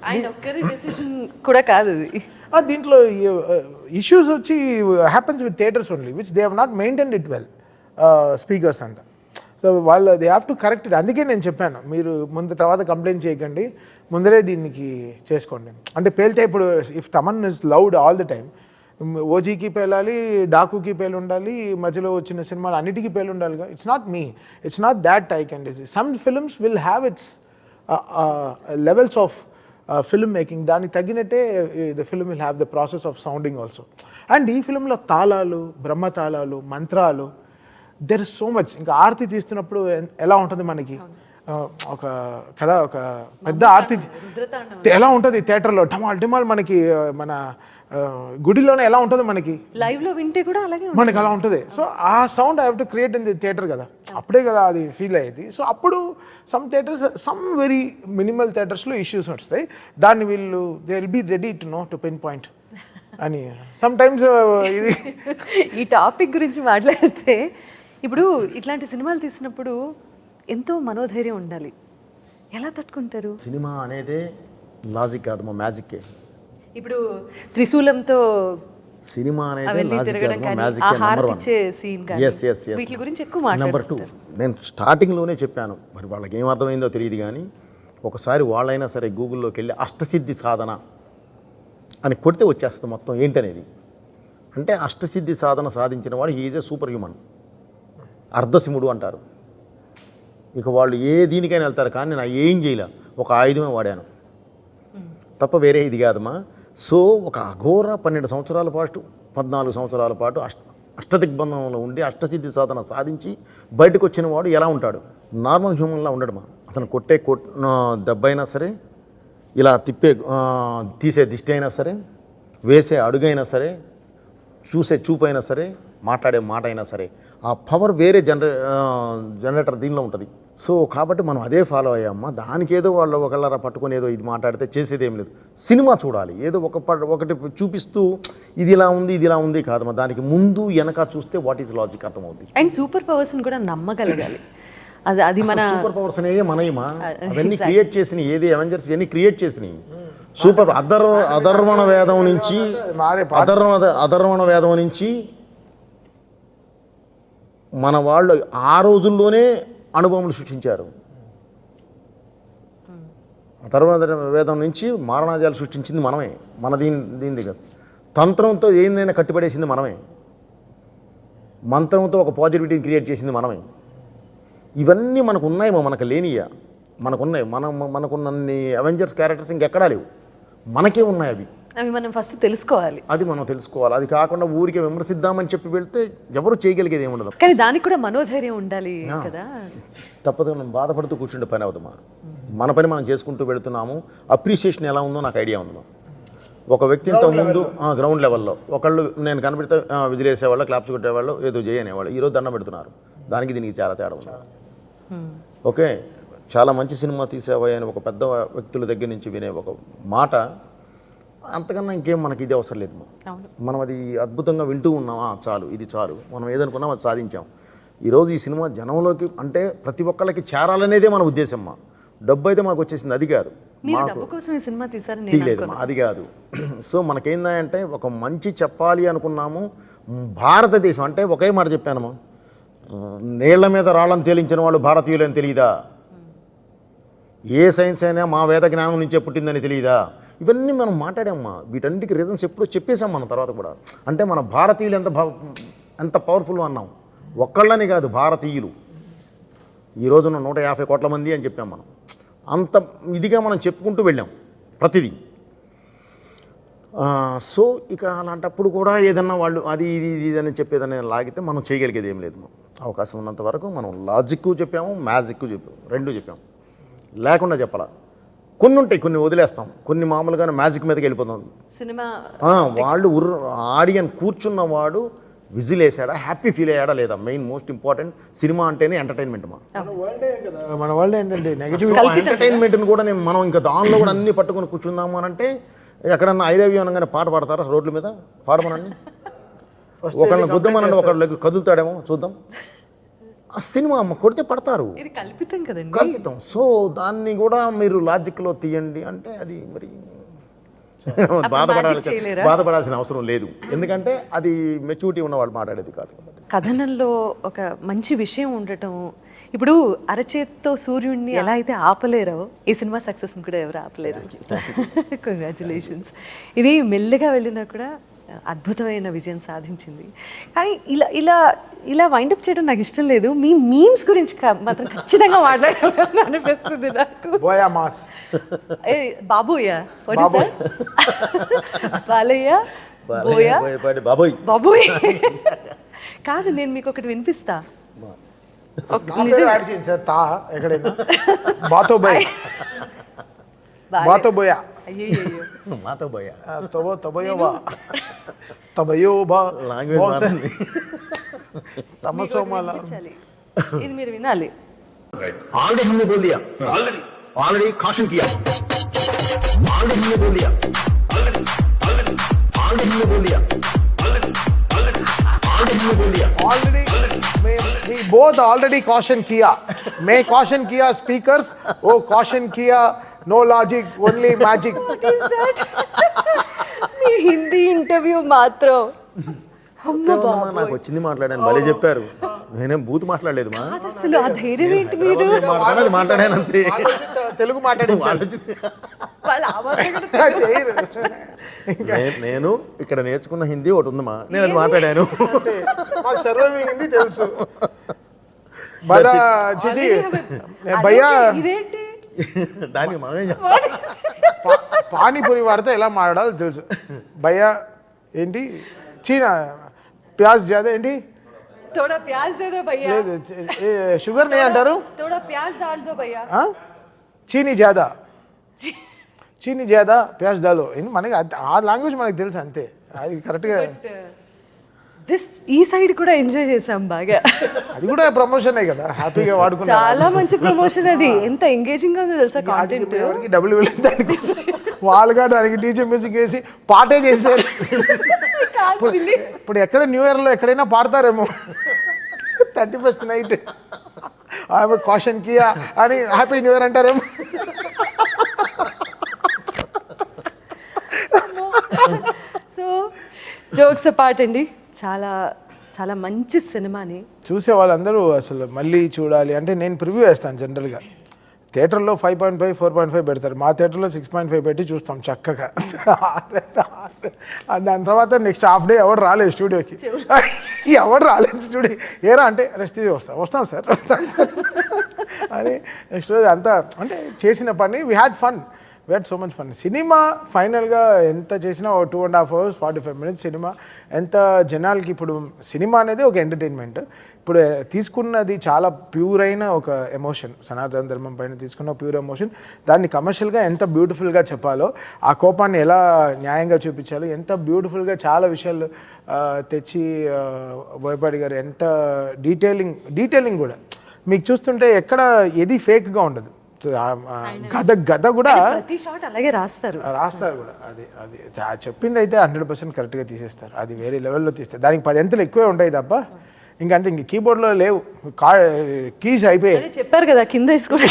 కూడా కాదు దీంట్లో ఇష్యూస్ వచ్చి happens with theatres only which they have not maintained it well, speakers అంతా. సో వాళ్ళు they have to correct it. అందుకే నేను చెప్పాను, మీరు ముందు తర్వాత కంప్లైంట్ చేయకండి, ముందరే దీనికి చేసుకోండి. అంటే పేలితే ఇప్పుడు if Thaman is loud all the time, ఓజీకి పేలాలి, డాకుకి పేలు ఉండాలి, మధ్యలో వచ్చిన సినిమాలు అన్నిటికీ పేలు ఉండాలిగా. It's not me, it's not that I can decide. Some films will have its levels of film making. దానికి తగ్గినట్టే the film will have the process of sounding also. And ఈ ఫిల్మ్లో తాళాలు, బ్రహ్మతాళాలు, మంత్రాలు, దెర్ ఇస్ సో మచ్. ఇంకా ఆరతి తీస్తున్నప్పుడు ఎలా ఉంటుంది మనకి ఒక కదా, ఒక పెద్ద ఆరతి ఎలా ఉంటుంది థియేటర్లో, ఢమాల్ ఢమాల్ మనకి మన గుడిలోనే ఎలా ఉంటుంది మనకి, లైవ్ లో వింటే కూడా అలాగే మనకి అలా ఉంటుంది. సో ఆ sound I have to create in the theatre కదా, అప్పుడే కదా అది ఫీల్ అయ్యేది. సో అప్పుడు some theatres, some very minimal థియేటర్స్లో ఇష్యూస్ వస్తాయి, దాన్ని వీళ్ళు they will be ready to know to pinpoint అని. సమ్ టైమ్స్ ఇది ఈ టాపిక్ గురించి మాట్లాడితే ఇప్పుడు ఇట్లాంటి సినిమాలు తీసినప్పుడు ఎంతో మనోధైర్యం ఉండాలి, ఎలా తట్టుకుంటారు? సినిమా అనేదే లాజిక్ కాదు, మా మ్యాజిక్కే. ఇప్పుడు త్రిశూలంతో సినిమా అనేది అవన్నీ లాజిక్ తిరగడం కాదు, కానీ, మ్యాజిక్ ఆ నెంబర్ హారతి 1. ఇచ్చే సీన్ కానీ, ఎస్ ఎస్ ఎస్. వీటి గురించి ఎక్కువ నెంబర్ 2, నేను స్టార్టింగ్లోనే చెప్పాను, మరి వాళ్ళకి ఏం అర్థమైందో తెలియదు కానీ ఒకసారి వాళ్ళైనా సరే గూగుల్లోకి వెళ్ళి అష్టసిద్ధి సాధన అని కొడితే వచ్చేస్తుంది మొత్తం ఏంటనేది. అంటే అష్టసిద్ధి సాధన సాధించిన వాడు ఈజ్ ఏ సూపర్ హ్యూమన్, అర్ధసిముడు అంటారు. ఇక వాళ్ళు ఏ దీనికైనా వెళ్తారు, కానీ నేను ఏం చేయలే, ఒక ఆయుధమే వాడాను తప్ప వేరే ఇది కాదమ్మా. సో ఒక అఘోర 12 సంవత్సరాల పాటు 14 సంవత్సరాల పాటు అష్టదిగ్బంధంలో ఉండి అష్టసిద్ధి సాధన సాధించి బయటకు వచ్చిన వాడు ఎలా ఉంటాడు? నార్మల్ హ్యూమన్లా ఉండడమా. అతను కొట్టే దెబ్బ అయినా సరే, ఇలా తీసే దిష్టి అయినా సరే, వేసే అడుగైనా సరే, చూసే చూపు అయినా సరే, మాట్లాడే మాట అయినా సరే, ఆ పవర్ వేరే జనరేటర్ దీనిలో ఉంటుంది. సో కాబట్టి మనం అదే ఫాలో అయ్యామా. దానికి ఏదో వాళ్ళు ఒకళ్ళరా పట్టుకొని ఏదో ఇది మాట్లాడితే చేసేది ఏం లేదు. సినిమా చూడాలి, ఏదో ఒకటి చూపిస్తూ ఇది ఇలా ఉంది ఇది ఇలా ఉంది కాదమ్మా. దానికి ముందు వెనక చూస్తే వాట్ ఈజ్ లాజిక్ అర్థమవుతుంది. అండ్ సూపర్ పవర్స్ని కూడా నమ్మగలగాలి. అది మన సూపర్ పవర్స్ అనేవి మనయమా, అవన్నీ క్రియేట్ చేసినాయి. ఏది అవెంజర్స్ ఇవన్నీ క్రియేట్ చేసినాయి. సూపర్ అధర్వణ వేదం నుంచి అధర్వణ వేదం నుంచి మన వాళ్ళు ఆ రోజుల్లోనే అనుభవములు సృష్టించారు. అధర్వణ వేదం నుంచి మారణాజాలు సృష్టించింది మనమే, మన దీని కాదు. తంత్రంతో ఏందైనా కట్టిపడేసింది మనమే, మంత్రంతో ఒక పాజిటివిటీని క్రియేట్ చేసింది మనమే. ఇవన్నీ మనకు ఉన్నాయేమో, మనకు లేనియా, మనకున్నాయి. మనకున్నన్ని అవెంజర్స్ క్యారెక్టర్స్ ఇంకెక్కడా లేవు, మనకే ఉన్నాయి అవి. అవి మనం ఫస్ట్ తెలుసుకోవాలి, అది మనం తెలుసుకోవాలి. అది కాకుండా ఊరికే విమర్శిద్దామని చెప్పి వెళ్తే ఎవరు చేయగలిగేది ఏమి ఉండదు. కానీ దానికి కూడా మనోధైర్యం ఉండాలి కదా. తప్పదు, మనం బాధపడుతూ కూర్చుంటే పని అవుతామా. మన పని మనం చేసుకుంటూ వెళుతున్నాము. అప్రిసియేషన్ ఎలా ఉందో నాకు ఐడియా ఉంది. ఒక వ్యక్తి ఇంత ముందు గ్రౌండ్ లెవెల్లో ఒకళ్ళు నేను కనబడితే విజిలేసేవాళ్ళు, క్లాప్స్ కొట్టేవాళ్ళు, ఏదో చేయనేవాళ్ళు, ఈరోజు దండం పెడుతున్నారు. దానికి దీనికి చాలా తేడా ఉంది. ఓకే, చాలా మంచి సినిమా తీసేవా అని ఒక పెద్ద వ్యక్తుల దగ్గర నుంచి వినే ఒక మాట, అంతకన్నా ఇంకేం మనకి ఇది అవసరం లేదు. మనం అది అద్భుతంగా వింటూ ఉన్నామా, చాలు, ఇది చాలు. మనం ఏదనుకున్నాం అది సాధించాం. ఈరోజు ఈ సినిమా జనంలోకి అంటే ప్రతి ఒక్కళ్ళకి చేరాలనేదే మన ఉద్దేశం. డబ్బు అయితే మాకు వచ్చేసింది, అది కాదు. తీయలేదు, అది కాదు. సో మనకేందంటే ఒక మంచి చెప్పాలి అనుకున్నాము. భారతదేశం అంటే ఒకే మాట చెప్పానమ్మా, నీళ్ల మీద రాళ్ళని తేలించిన వాళ్ళు భారతీయులని తెలియదా? ఏ సైన్స్ అయినా మా వేద జ్ఞానం నుంచే పుట్టిందని తెలియదా? ఇవన్నీ మనం మాట్లాడామ్మా. వీటన్నిటికీ రీజన్స్ ఎప్పుడో చెప్పేశాం మనం తర్వాత కూడా. అంటే మన భారతీయులు ఎంత పవర్ఫుల్ అన్నాం. ఒక్కళ్ళని కాదు, భారతీయులు ఈ రోజున 150 కోట్ల మంది అని చెప్పాం మనం. అంత ఇదిగా మనం చెప్పుకుంటూ వెళ్ళాం ప్రతిదీ. సో ఇక అలాంటప్పుడు కూడా ఏదన్నా వాళ్ళు అది ఇది అని చెప్పేదని లాగితే మనం చేయగలిగేది ఏం లేదు. అవకాశం ఉన్నంత వరకు మనం లాజిక్ చెప్పాము, మ్యాజిక్ చెప్పాము, రెండు చెప్పాము. లేకుండా చెప్పాల. కొన్ని ఉంటాయి, కొన్ని వదిలేస్తాం, కొన్ని మామూలుగానే మ్యాజిక్ మీదకి వెళ్ళిపోతాం. సినిమా వాళ్ళు ఆడియన్ కూర్చున్నవాడు విజిల్ వేసాడా, హ్యాపీ ఫీల్ అయ్యాడా లేదా, మెయిన్ మోస్ట్ ఇంపార్టెంట్. సినిమా అంటేనే ఎంటర్టైన్మెంట్. మన వరల్డ్ ఏంటంటే నెగటివ్ ఎంటర్టైన్మెంట్ని కూడా మనం ఇంకా దానిలో కూడా అన్ని పట్టుకొని కూర్చుందాము అని అంటే, ఎక్కడన్నా ఐ లవ్ యూ అనగానే పాట పాడతారా రోడ్ల మీద? పాడమనండి. ఒకళ్ళని గుద్దమనండి, ఒకళ్ళకి కదులుతాడేమో చూద్దాం. ఆ సినిమా అమ్మ కొడితే పడతారు, కల్పితం. సో దాన్ని కూడా మీరు లాజిక్లో తీయండి అంటే అది మరి బాధపడాల్సిన అవసరం లేదు. ఎందుకంటే అది మెచ్యూరిటీ ఉన్నవాళ్ళు మాట్లాడేది కాదు. కథనంలో ఒక మంచి విషయం ఉండటం. ఇప్పుడు అరచేత్తో సూర్యుడిని ఎలా అయితే ఆపలేరో, ఈ సినిమా సక్సెస్ కూడా ఎవరు ఆపలేరు. కంగ్రాచులేషన్స్. ఇది మెల్లగా వెళ్ళినా కూడా అద్భుతమైన విజయం సాధించింది. కానీ ఇలా ఇలా ఇలా వైండప్ చేయడం నాకు ఇష్టం లేదు. మీ మీమ్స్ గురించి మాత్రం ఖచ్చితంగా మాట్లాడాలని అనిపిస్తుంది నాకు. బాబోయా, బాలయ్య, బోయా, బాబోయ్ కాదు. నేను మీకు ఒకటి వినిపిస్తా. ఎక్కడైనా బాతో బోయా అయ్యయ్యో. మాతో పోయా తబయోబా తబయోబా లాంగ్వేజ్ మారింది. తమసోమాల వినిపించాలి. ఇది మీరు వినాలి. ऑलरेडी हमने बोल दिया, ऑलरेडी कॉशन किया, ऑलरेडी हमने बोल दिया, ऑलरेडी हमने बोल दिया, ऑलरेडी हमने बोल दिया, already we both already caution kiya. May caution kiya speakers. Oh, caution kiya. No logic, only magic. Me Hindi interview మాత్రం అమ్మ ఏమమ్మా, బాబోయ్. నాకు వచ్చింది మాట్లాడాను, భలే చెప్పారు. నేనేం బూత్ మాట్లాడలేదు మా, కాదు అసలు ఆ ధైర్యం ఏంటి మీరు? అది మాట్లాడాను అంతే. తెలుగు మాట్లాడి వాళ్ళు ఆ మాత్రం కూడా నేను ఇక్కడ నేర్చుకున్న హిందీ ఒకటి ఉందమ్మా, నేను అది మాట్లాడాను. మాకు సర్వం హిందీ తెలుసు. బదా చిచి భయ్యా అదేంటి? ఇదేంటి దానికి మనమేం చేస్తాం. పానీపూరి వాడితే ఎలా మాట్లాడాలో తెలుసు. భయ్యా ఏంటి చీనా ప్యాజ్ జాదా ఏంటి थोड़ा प्याज दे दो भैया, లేదు షుగర్ నే అంటారు. थोड़ा प्याज डाल दो भैया. చీనీ జాదా చీనీ జాదా ప్యాజ్ దాలో మనకి ఆ లాంగ్వేజ్ మనకి తెలుసు అంతే. అది కరెక్ట్గా దిస్ ఈ సైడ్ కూడా ఎంజాయ్ చేసాం బాగా. అది కూడా ప్రమోషనే కదా, హ్యాపీగా వాడుకున్నాం. చాలా మంచి ప్రమోషన్ అది. ఎంత ఎంగేజింగ్ గా ఉందో తెలుసా కాంటెంట్. ఎవరికి డబ్బులు వెళ్ళింది దానికి, వాళ్ళుగా దానికి డీజే మ్యూజిక్ వేసి పాటే చేశారు. ఇప్పుడు ఎక్కడ న్యూ ఇయర్లో ఎక్కడైనా పాడతారేమో 31st నైట్ ఆమె కాషన్ కియా అని హ్యాపీ న్యూ ఇయర్ అంటారేమో. సో జోక్స్ అపార్ట్ అండి, చాలా చాలా మంచి సినిమాని చూసే వాళ్ళందరూ అసలు మళ్ళీ చూడాలి అంటే నేను ప్రివ్యూ వేస్తాను. జనరల్గా థియేటర్లో 5.5 4.5 పెడతారు, మా థియేటర్లో 6.5 పెట్టి చూస్తాం చక్కగా. దాని తర్వాత నెక్స్ట్ హాఫ్ డే ఎవరు రాలేదు స్టూడియోకి, ఎవరు రాలేదు స్టూడియో. ఏరా అంటే రెస్ట్ వస్తాం సార్ అని నెక్స్ట్ రోజు అంతా అంటే చేసిన పని we had fun, we had so much fun. Cinema ఫైనల్గా ఎంత చేసినా 2.5 hours 45 minutes సినిమా. ఎంత జనాలకి ఇప్పుడు సినిమా అనేది ఒక ఎంటర్టైన్మెంట్, ఇప్పుడు తీసుకున్నది చాలా ప్యూర్ అయిన ఒక ఎమోషన్, సనాతన ధర్మం పైన తీసుకున్న ప్యూర్ ఎమోషన్. దాన్ని కమర్షియల్గా ఎంత బ్యూటిఫుల్గా చెప్పాలో, ఆ కోపాన్ని ఎలా న్యాయంగా చూపించాలో, ఎంత బ్యూటిఫుల్గా చాలా విషయాలు తెచ్చి బోయపాటి గారు ఎంత డీటెయిలింగ్ కూడా మీకు చూస్తుంటే ఎక్కడ ఏది ఫేక్గా ఉండదు. గద కూడా ప్రతి షాట్ అలాగే రాస్తారు కూడా. అది అది చెప్పింది అయితే 100% కరెక్ట్గా తీసేస్తారు. అది వేరే లెవెల్లో తీస్తారు. దానికి 10 అంతలు ఎక్కువే ఉంటాయి తప్ప ఇంకంతే. ఇంక కీబోర్డ్లో లేవు, కీస్ అయిపోయాయి. చెప్పారు కదా కింద వేసుకుంటే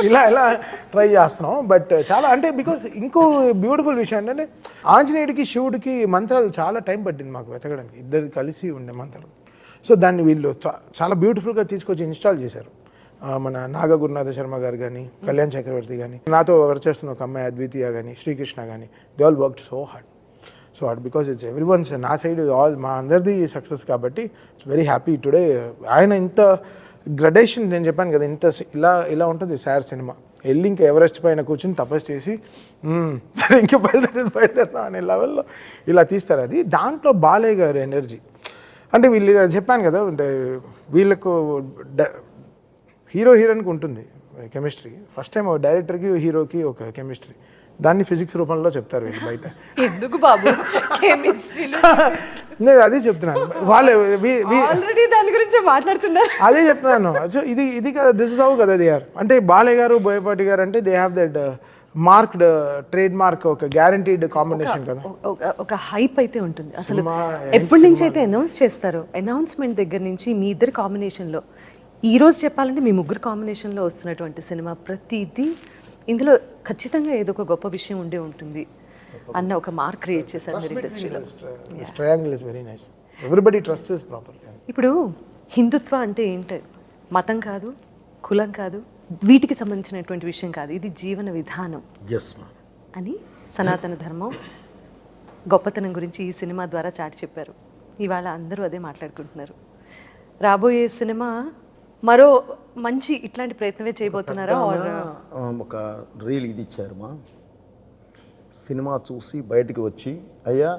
ఇలా ట్రై చేస్తున్నాం. బట్ చాలా అంటే బికాస్ ఇంకో బ్యూటిఫుల్ విషయం ఏంటంటే ఆంజనేయుడికి శివుడికి మంత్రాలు చాలా టైం పట్టింది మాకు వెతకడానికి, ఇద్దరు కలిసి ఉండే మంత్రాలు. సో దాన్ని వీళ్ళు చాలా బ్యూటిఫుల్గా తీసుకొచ్చి ఇన్స్టాల్ చేశారు. మన నాగ గురునాథ శర్మ గారు కానీ, కళ్యాణ్ చక్రవర్తి కానీ, నాతో వర్క్ చేస్తున్న ఒక అమ్మాయి అద్వితీయ కానీ, శ్రీకృష్ణ కానీ, they all worked so hard because it's every once నా సైడ్ ఆల్ మా అందరిది సక్సెస్ కాబట్టి ఇట్స్ వెరీ హ్యాపీ టుడే. ఆయన ఇంత గ్రడేషన్ నేను చెప్పాను కదా, ఇంత ఇలా ఉంటుంది సార్ సినిమా. వెళ్ళి ఇంకా ఎవరెస్ట్ పైన కూర్చొని తపస్సు చేసి సరే ఇంకా బయలుదేరుతాం అనే లెవెల్లో ఇలా తీస్తారు. అది దాంట్లో బాలయ్య గారు ఎనర్జీ అంటే వీళ్ళు చెప్పాను కదా, అంటే వీళ్ళకు హీరో హీరోయిన్కి ఉంటుంది కెమిస్ట్రీ. ఫస్ట్ టైం ఒక డైరెక్టర్కి హీరోకి ఒక కెమిస్ట్రీ, దాన్ని ఫిజిక్స్ రూపంలో చెప్తారు వీళ్ళు బయట. ఎందుకు బాబు కెమిస్ట్రీలో? నేను అదే చెప్తున్నాను, వాళ్ళు ఆల్రెడీ దాని గురించి మాట్లాడుతున్నారు. అదే చెప్తున్నాను. సో ఇది కదా, దిస్ ఇస్ హౌ కదా దే ఆర్. అంటే బాలయ్య గారు బోయపాటి గారు అంటే they have that marked trade mark, ఒక గ్యారంటీడ్ కాంబినేషన్ కదా. ఒక హైప్ అయితే ఉంటుంది అసలు. ఎప్పటి నుంచి అయితే అనౌన్స్ చేస్తారో, అనౌన్స్మెంట్ దగ్గర నుంచి మీ ఇద్దరు కాంబినేషన్లో, ఈ రోజు చెప్పాలంటే మీ ముగ్గురు కాంబినేషన్లో వస్తున్నటువంటి సినిమా ప్రతిదీ ఇందులో ఖచ్చితంగా ఏదో ఒక గొప్ప విషయం ఉండే ఉంటుంది అన్న ఒక మార్క్ క్రియేట్ చేశారు మీరు ఇండస్ట్రీలో. Triangle is very nice, everybody trust is proper. ఇప్పుడు హిందుత్వ అంటే ఏంటి? మతం కాదు, కులం కాదు, వీటికి సంబంధించినటువంటి విషయం కాదు, ఇది జీవన విధానం అని సనాతన ధర్మం గొప్పతనం గురించి ఈ సినిమా ద్వారా చాటి చెప్పారు. ఇవాళ అందరూ అదే మాట్లాడుకుంటున్నారు. రాబోయే సినిమా మరో మంచి ఇట్లాంటి ప్రయత్నమే చేయబోతున్నారా? ఒక రీల్ ఇది ఇచ్చారు మా, సినిమా చూసి బయటికి వచ్చి అయ్యా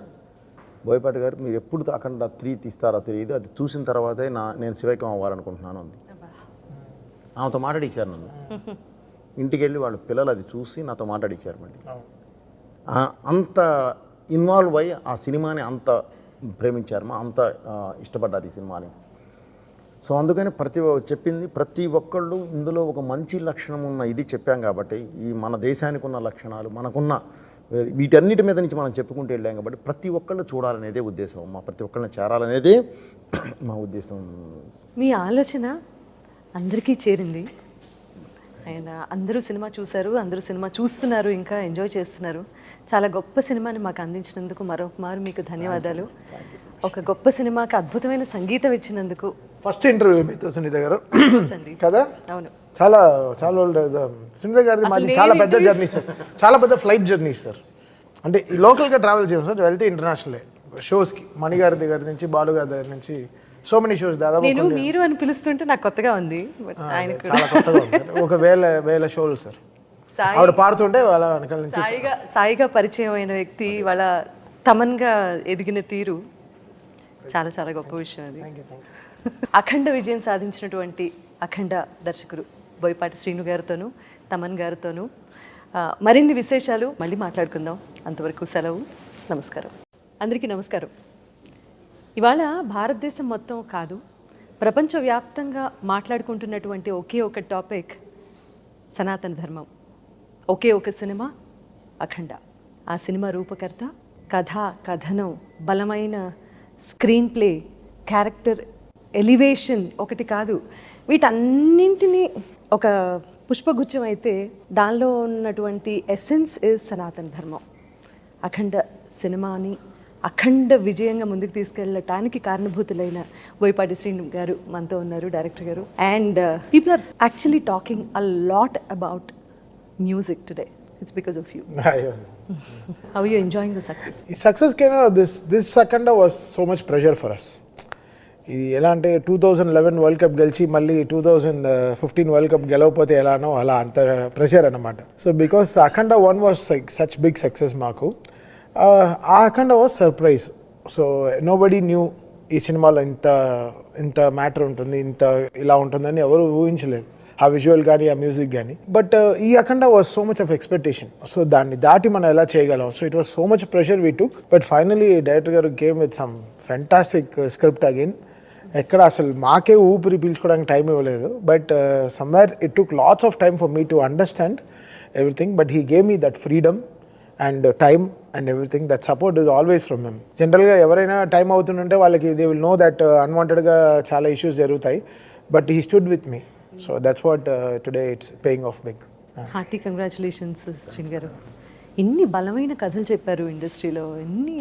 బోయపాటి గారు మీరు ఎప్పుడు అఖండ 3 తీస్తారో తెలియదు, అది చూసిన తర్వాతే నేను శివైక్యం అవ్వాలనుకుంటున్నాను అంది. ఆమెతో మాట్లాడిచ్చారు నన్ను. ఇంటికి వెళ్ళి వాళ్ళ పిల్లలు అది చూసి నాతో మాట్లాడిచ్చారు మళ్ళీ. అంత ఇన్వాల్వ్ అయ్యి ఆ సినిమాని అంత ప్రేమించారు, అంత ఇష్టపడ్డారు ఈ సినిమాని. సో అందుకని ప్రతి ఒక్కళ్ళు ఇందులో ఒక మంచి లక్షణం ఉన్న ఇది చెప్పాం కాబట్టి, ఈ మన దేశానికి ఉన్న లక్షణాలు మనకున్న వీటన్నిటి మీద నుంచి మనం చెప్పుకుంటూ వెళ్ళాం కాబట్టి ప్రతి ఒక్కళ్ళు చూడాలనేదే ఉద్దేశం, ప్రతి ఒక్కళ్ళని చేరాలనేదే మా ఉద్దేశం. మీ ఆలోచన అందరికీ చేరింది. ఆయన అందరూ సినిమా చూశారు, అందరూ సినిమా చూస్తున్నారు, ఇంకా ఎంజాయ్ చేస్తున్నారు. చాలా గొప్ప సినిమాని మాకు అందించినందుకు మరొకమారు మీకు ధన్యవాదాలు. ఒక గొప్ప సినిమాకి అద్భుతమైన సంగీతం ఇచ్చినందుకు. ఫస్ట్ ఇంటర్వ్యూ మీతో సునీత గారు కదా? అవును, చాలా చాలా సునీత గారిది మాది చాలా పెద్ద జర్నీ సార్, చాలా పెద్ద ఫ్లైట్ జర్నీ సార్. అంటే ఈ లోకల్గా ట్రావెల్ చేయం సార్, వెళ్తే ఇంటర్నేషనల్ షోస్కి, మణి గారి దగ్గర నుంచి, బాలు గారి దగ్గర నుంచి సో మెనీ షోస్. దాదాపు నేను మీరు అని పిలుస్తుంటే నాకు కొత్తగా ఉంది. చాలా కొత్తగా ఉంది సార్. ఒక వేల షోలు సార్. ఆవిడ పాడుతుంటే వాళ్ళ వెనకాల నుంచి సాయిగా పరిచయం అయిన వ్యక్తి వాళ్ళ తమన్గా ఎదిగిన తీరు చాలా చాలా గొప్ప విషయం అది. అఖండ విజయం సాధించినటువంటి అఖండ దర్శకుడు బోయపాటి శ్రీను గారితోనూ, తమన్ గారితోనూ మరిన్ని విశేషాలు మళ్ళీ మాట్లాడుకుందాం. అంతవరకు సెలవు. నమస్కారం. అందరికీ నమస్కారం. ఇవాళ భారతదేశం మొత్తం కాదు, ప్రపంచవ్యాప్తంగా మాట్లాడుకుంటున్నటువంటి ఒకే ఒక టాపిక్ సనాతన ధర్మం. ఒకే ఒక సినిమా అఖండ. ఆ సినిమా రూపకర్త, కథ, కథనం, బలమైన స్క్రీన్ ప్లే, క్యారెక్టర్ ఎలివేషన్ ఒకటి కాదు, వీటన్నింటినీ ఒక పుష్పగుచ్చం అయితే దానిలో ఉన్నటువంటి ఎసెన్స్ ఇస్ సనాతన ధర్మం. అఖండ సినిమాని అఖండ విజయంగా ముందుకు తీసుకెళ్ళటానికి కారణభూతులైన బోయపాటి శ్రీను గారు మనతో ఉన్నారు, డైరెక్టర్ గారు. And people are actually talking a lot about music today. It's because of you. How are you enjoying the success? ఈ సక్సెస్ కైనా this Akhanda was so much pressure for us. ఇది ఎలా అంటే 2011 వరల్డ్ కప్ గెలిచి మళ్ళీ 2015 world cup గెలవకపోతే ఎలానో అలా అంత ప్రెషర్ అన్నమాట. So because Akhanda 1 was such big success మాకు. ఆ Akhanda was surprise. So nobody knew ఈ సినిమాలో ఇంత మ్యాటర్ ఉంటుంది, ఇంత ఇలా ఉంటుందని ఎవరు ఊహించలేదు, ఆ విజువల్ కానీ ఆ మ్యూజిక్ కానీ. బట్ ఈ Akhanda was so much of expectation. So దాన్ని దాటి మనం ఎలా చేయగలం. So it was so much pressure we took. But finally director garu came with some fantastic script again. ఎక్కడ అసలు మాకే ఊపిరి పీల్చుకోవడానికి టైం ఇవ్వలేదు. But somewhere it took lots of time for me to understand everything. But he gave me that freedom and time and everything. That support is always from him. జనరల్గా ఎవరైనా time అవుతుంటే వాళ్ళకి దే విల్ నో దట్ అన్వాంటెడ్గా చాలా issues జరుగుతాయి. But he stood with me. So that's what today it's paying off big. Hearty congratulations Srinu గారు. ఎన్ని బలమైన కథలు చెప్పారు ఇండస్ట్రీలో, ఎన్ని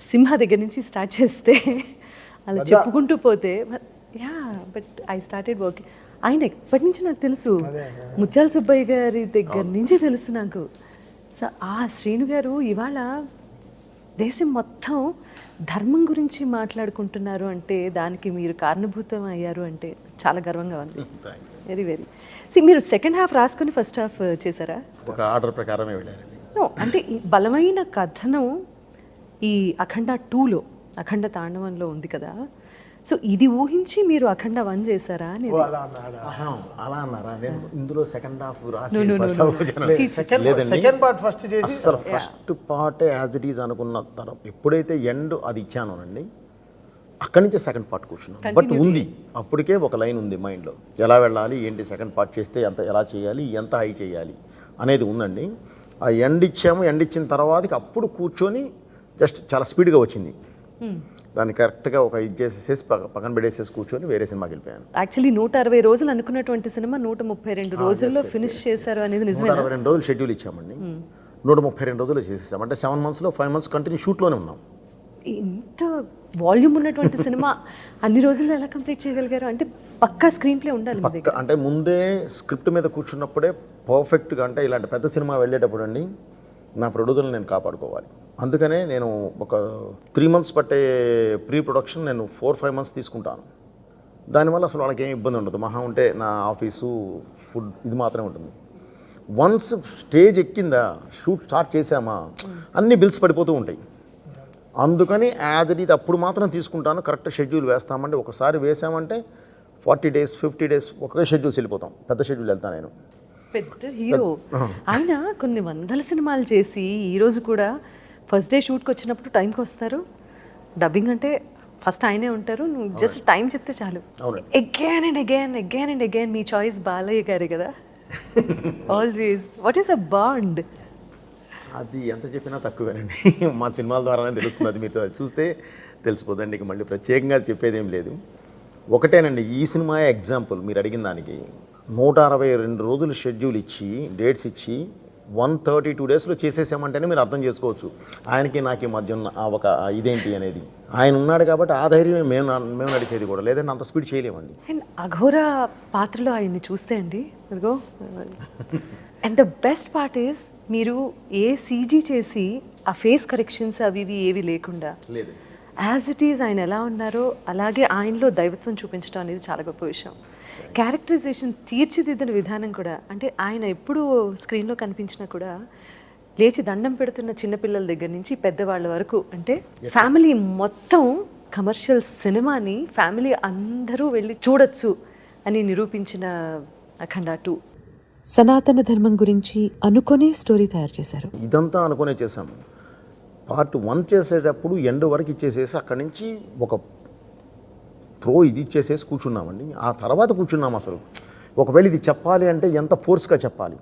సింహ దగ్గర నుంచి స్టార్ట్ చేస్తే అలా చెప్పుకుంటూ పోతే. Yeah, but I started working. ఆయన ఎప్పటి నుంచి నాకు తెలుసు, ముత్యాల సుబ్బయ్య గారి దగ్గర నుంచి తెలుసు నాకు. సో ఆ శ్రీను గారు ఇవాళ దేశం మొత్తం ధర్మం గురించి మాట్లాడుకుంటున్నారు అంటే, దానికి మీరు కారణభూతం అయ్యారు అంటే చాలా గర్వంగా ఉంది. Very very. మీరు సెకండ్ హాఫ్ రాసుకొని ఫస్ట్ హాఫ్ చేశారా? ఒక ఆర్డర్ ప్రకారమే వెళ్ళారండి. నో, అంటే ఈ బలమైన కథనం ఈ అఖండ 2లో, అఖండ తాండవంలో ఉంది కదా. సో ఇది ఊహించి మీరు అఖండ 1 చేశారా? అలా అన్నారా? నేను ఇందులో సెకండ్ హాఫ్ రాసి సెకండ్ పార్ట్ ఫస్ట్ చేసి అసలు ఫస్ట్ పార్టే యాజ్ ఇట్ ఈజ్ అనుకున్న తర్వాత ఎప్పుడైతే ఎండ్ అది ఇచ్చానోనండి, అక్కడి నుంచి సెకండ్ పార్ట్ కూర్చున్నాను. బట్ ఉంది, అప్పటికే ఒక లైన్ ఉంది మైండ్లో, ఎలా వెళ్ళాలి ఏంటి, సెకండ్ పార్ట్ చేస్తే ఎలా చేయాలి, ఎంత హై చేయాలి అనేది ఉందండి. ఆ ఎండ్ ఇచ్చాము. ఎండ్ ఇచ్చిన తర్వాతకి అప్పుడు కూర్చొని జస్ట్ చాలా స్పీడ్గా వచ్చింది. దాన్ని కరెక్ట్గా ఒక ఇది చేసేసి పక్కన పెట్టేసేసి కూర్చొని వేరే సినిమాకి వెళ్ళిపోయాను. యాక్చువల్లీ 160 రోజులు అనుకున్నటువంటి సినిమా 132 రోజుల్లో ఫినిష్ చేశారు అనేది నిజమే. 162 రోజులు షెడ్యూల్ ఇచ్చామండి, 132 రోజులు చేసేసాం. అంటే 7 monthsలో 5 months కంటిన్యూ షూట్లోనే ఉన్నాం. ఇంత వాల్యూమ్ ఉన్నటువంటి సినిమా అన్ని రోజుల్లో ఎలా కంప్లీట్ చేయగలిగారు? అంటే పక్కా స్క్రీన్ ప్లే ఉండాలి పక్కా. అంటే ముందే స్క్రిప్ట్ మీద కూర్చున్నప్పుడే పర్ఫెక్ట్గా, అంటే ఇలాంటి పెద్ద సినిమా వెళ్ళేటప్పుడు అండి నా ప్రొడ్యూసర్ని నేను కాపాడుకోవాలి. అందుకనే నేను ఒక 3 months పట్టే ప్రీ ప్రొడక్షన్ నేను 4-5 months తీసుకుంటాను. దానివల్ల అసలు వాళ్ళకి ఏం ఇబ్బంది ఉండదు. మహా ఉంటే నా ఆఫీసు, ఫుడ్, ఇది మాత్రమే ఉంటుంది. వన్స్ స్టేజ్ ఎక్కిందా, షూట్ స్టార్ట్ చేసామా, అన్ని బిల్స్ పడిపోతూ ఉంటాయి. అందుకని యాజ్ ఇట్ ఈజ్ అప్పుడు మాత్రం తీసుకుంటాను. కరెక్ట్ షెడ్యూల్ వేస్తామంటే, ఒకసారి వేసామంటే 40 days 50 days ఒకే షెడ్యూల్స్ వెళ్ళిపోతాం. పెద్ద షెడ్యూల్ వెళ్తాను నేను. పెద్ద హీరో ఆయన కొన్ని వందల సినిమాలు చేసి ఈరోజు కూడా ఫస్ట్ డే షూట్కి వచ్చినప్పుడు టైంకి వస్తారు. డబ్బింగ్ అంటే ఫస్ట్ ఆయనే ఉంటారు, నువ్వు జస్ట్ టైం చెప్తే చాలు. Again and again again and again me choice Balayya గారే కదా always. What is a bond? అది ఎంత చెప్పినా తక్కువేనండి. మా సినిమాల ద్వారానే తెలుస్తుంది, అది మీరు చూస్తే తెలిసిపోతుందండి. ఇక మళ్ళీ ప్రత్యేకంగా చెప్పేది ఏం లేదు. ఒకటేనండి, ఈ సినిమా ఎగ్జాంపుల్ మీరు అడిగిన దానికి 162 రోజులు షెడ్యూల్ ఇచ్చి డేట్స్ ఇచ్చి 132 డేస్లో చేసేసామంటేనే మీరు అర్థం చేసుకోవచ్చు ఆయనకి నాకు మధ్య ఉన్న ఒక ఇదేంటి అనేది. ఆయన ఉన్నాడు కాబట్టి ఆ ధైర్యమే మేము నడిచేది కూడా, లేదంటే అంత స్పీడ్ చేయలేమండి. అండ్ అఘోర పాత్రలో ఆయన్ని చూస్తే అండి అదిగో. And the best part is మీరు ఏ సీజీ చేసి ఆ ఫేస్ కరెక్షన్స్ అవి ఇవి ఏవి లేకుండా లేదు, యాజ్ ఇట్ ఈజ్ ఆయన ఎలా ఉన్నారో అలాగే ఆయనలో దైవత్వం చూపించడం అనేది చాలా గొప్ప విషయం. క్యారెక్టరైజేషన్ తీర్చిదిద్దిన విధానం కూడా, అంటే ఆయన ఎప్పుడు స్క్రీన్లో కనిపించినా కూడా లేచి దండం పెడుతున్న చిన్నపిల్లల దగ్గర నుంచి పెద్దవాళ్ళ వరకు, అంటే ఫ్యామిలీ మొత్తం కమర్షియల్ సినిమాని ఫ్యామిలీ అందరూ వెళ్ళి చూడొచ్చు అని నిరూపించిన అఖండ 2. సనాతన ధర్మం గురించి అనుకునే స్టోరీ తయారు చేశారు. ఇదంతా అనుకునే చేశాము. పార్ట్ 1 చేసేటప్పుడు ఎండ్ వరకు ఇచ్చేసేసి అక్కడి నుంచి ఒక త్రో ఇది ఇచ్చేసేసి కూర్చున్నామండి. ఆ తర్వాత కూర్చున్నాం అసలు ఒకవేళ ఇది చెప్పాలి అంటే ఎంత ఫోర్స్గా చెప్పాలి,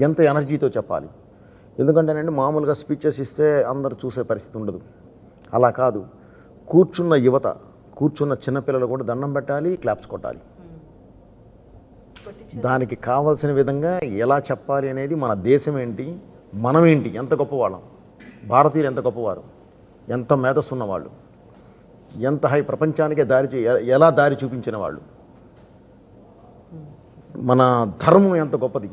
ఎంత ఎనర్జీతో చెప్పాలి. ఎందుకంటేనండి మామూలుగా స్పీచెస్ ఇస్తే అందరూ చూసే పరిస్థితి ఉండదు. అలా కాదు, కూర్చున్న యువత, కూర్చున్న చిన్నపిల్లలు కూడా దండం పెట్టాలి, క్లాప్స్ కొట్టాలి. దానికి కావాల్సిన విధంగా ఎలా చెప్పాలి అనేది, మన దేశం ఏంటి, మనం ఏంటి, ఎంత గొప్పవాళ్ళం, భారతీయులు ఎంత గొప్పవారు, ఎంత మేధస్సు ఉన్నవాళ్ళు, ఎంత హై ప్రపంచానికే ఎలా దారి చూపించిన వాళ్ళు, మన ధర్మం ఎంత గొప్పది,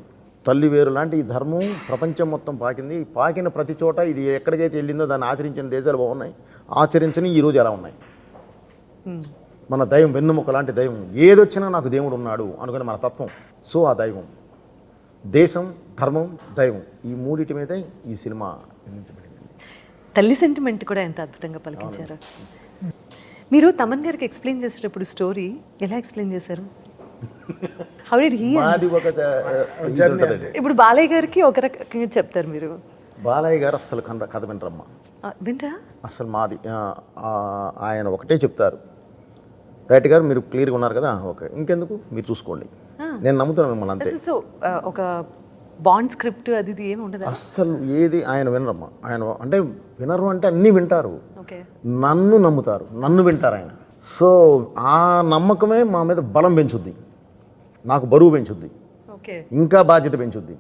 తల్లి వేరు లాంటి ఈ ధర్మం ప్రపంచం మొత్తం పాకింది. పాకిన ప్రతి చోట ఇది ఎక్కడికైతే వెళ్ళిందో దాన్ని ఆచరించిన దేశాలు బాగున్నాయి, ఆచరించని ఈరోజు ఎలా ఉన్నాయి. మన దైవం వెన్నుముక లాంటి దైవం, ఏదొచ్చినా నాకు దేవుడు ఉన్నాడు అనుకునే మన తత్వం. సో ఆ దైవం, దేశం, ధర్మం, దైవం, ఈ మూడిటి మీదే ఈ సినిమా నిర్మించబడింది. తల్లి సెంటిమెంట్ కూడా ఎంత అద్భుతంగా పలికించారు. మీరు తమన్ గారికి ఎక్స్ప్లెయిన్ చేసేటప్పుడు స్టోరీ ఎలా ఎక్స్ప్లెయిన్ చేశారు? How did he? ఇప్పుడు బాలయ్య గారికి ఒక రకంగా చెప్తారు మీరు. బాలయ్య గారు అస్సలు కథ వినరమ్మా, వింటా అసలు మాది ఆయన ఒకటే చెప్తారు, రైట్ గారు మీరు క్లియర్గా ఉన్నారు కదా, ఓకే ఇంకెందుకు మీరు చూసుకోండి, నేను నమ్ముతున్నాను మిమ్మల్ని అంతే. సో ఒక బాండ్ స్క్రిప్ట్ అది ఇది ఏమి ఉండదు అస్సలు, ఏది ఆయన వినరమ్మా. ఆయన అంటే వినరు అంటే అన్నీ వింటారు, నన్ను నమ్ముతారు, నన్ను వింటారు ఆయన. సో ఆ నమ్మకమే మా మీద బలం పెంచుద్ది, నాకు బరువు పెంచుద్ది, ఇంకా బాధ్యత పెంచుద్ది.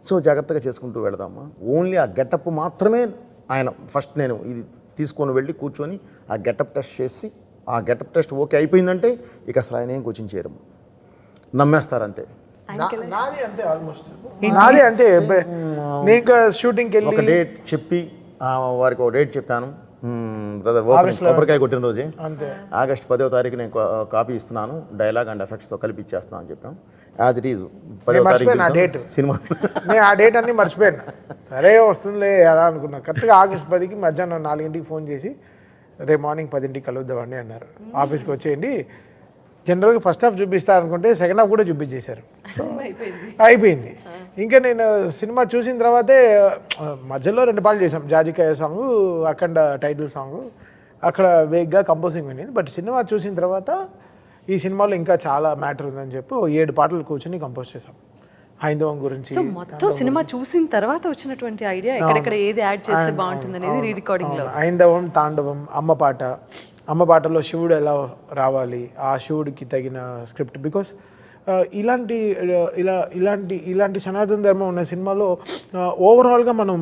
సో జాగ్రత్తగా చేసుకుంటూ వెళదామా. ఓన్లీ ఆ గెటప్ మాత్రమే ఆయన ఫస్ట్ నేను ఇది తీసుకొని వెళ్ళి కూర్చొని ఆ గెటప్ టెస్ట్ చేసి, ఆ గెటప్ టెస్ట్ ఓకే అయిపోయిందంటే ఇక అసలు ఆయన ఏం కోచింగ్ చేయడము, నమ్మేస్తారంతే. నాది అంతే, ఆల్మోస్ట్ నాది అంతే. నేను షూటింగ్కి వెళ్ళి ఒక డేట్ చెప్పి వారికి ఒక డేట్ చెప్పాను, బ్రదర్ కొబ్బరికాయ కొట్టిన రోజే ఆగస్టు 10వ తారీఖు నేను కాపీ ఇస్తున్నాను, డైలాగ్ అండ్ ఎఫెక్ట్స్తో కలిపి ఇచ్చేస్తాను అని చెప్పాం. యాజ్ ఇట్ ఈజ్ 10వ తారీఖు సినిమా, నేను ఆ డేట్ అన్ని మర్చిపోయాను. సరే వస్తుందిలే అలా అనుకున్నాను. కరెక్ట్గా ఆగస్టు 10కి మధ్యాహ్నం 4ంటికి ఫోన్ చేసి రేపు మార్నింగ్ 10ంటికి కలుద్దామండి అన్నారు. ఆఫీస్కి వచ్చేయండి, జనరల్గా ఫస్ట్ హాఫ్ చూపిస్తారు అనుకుంటే సెకండ్ హాఫ్ కూడా చూపించేశారు, అయిపోయింది. ఇంకా నేను సినిమా చూసిన తర్వాతే మధ్యలో 2 పాటలు చేసాం, జాజికాయ సాంగ్, అఖండ టైటిల్ సాంగ్, అక్కడ వేగ్గా కంపోజింగ్ వినింది. బట్ సినిమా చూసిన తర్వాత ఈ సినిమాలో ఇంకా చాలా మ్యాటర్ ఉందని చెప్పి 7 పాటలు కూర్చొని కంపోజ్ చేసాం హైందవం గురించి. సో మొత్తం సినిమా చూసిన తర్వాత వచ్చినటువంటి ఐడియా ఎక్కడెక్కడ ఏది యాడ్ చేస్తే బాగుంటుంది అనేది రీ రికార్డింగ్ లో. హైందవం, తాండవం, అమ్మ పాటలో శివుడు ఎలా రావాలి, ఆ శివుడికి తగిన స్క్రిప్ట్. బికాస్ ఇలాంటి సనాతన ధర్మం ఉన్న సినిమాలో ఓవరాల్గా మనం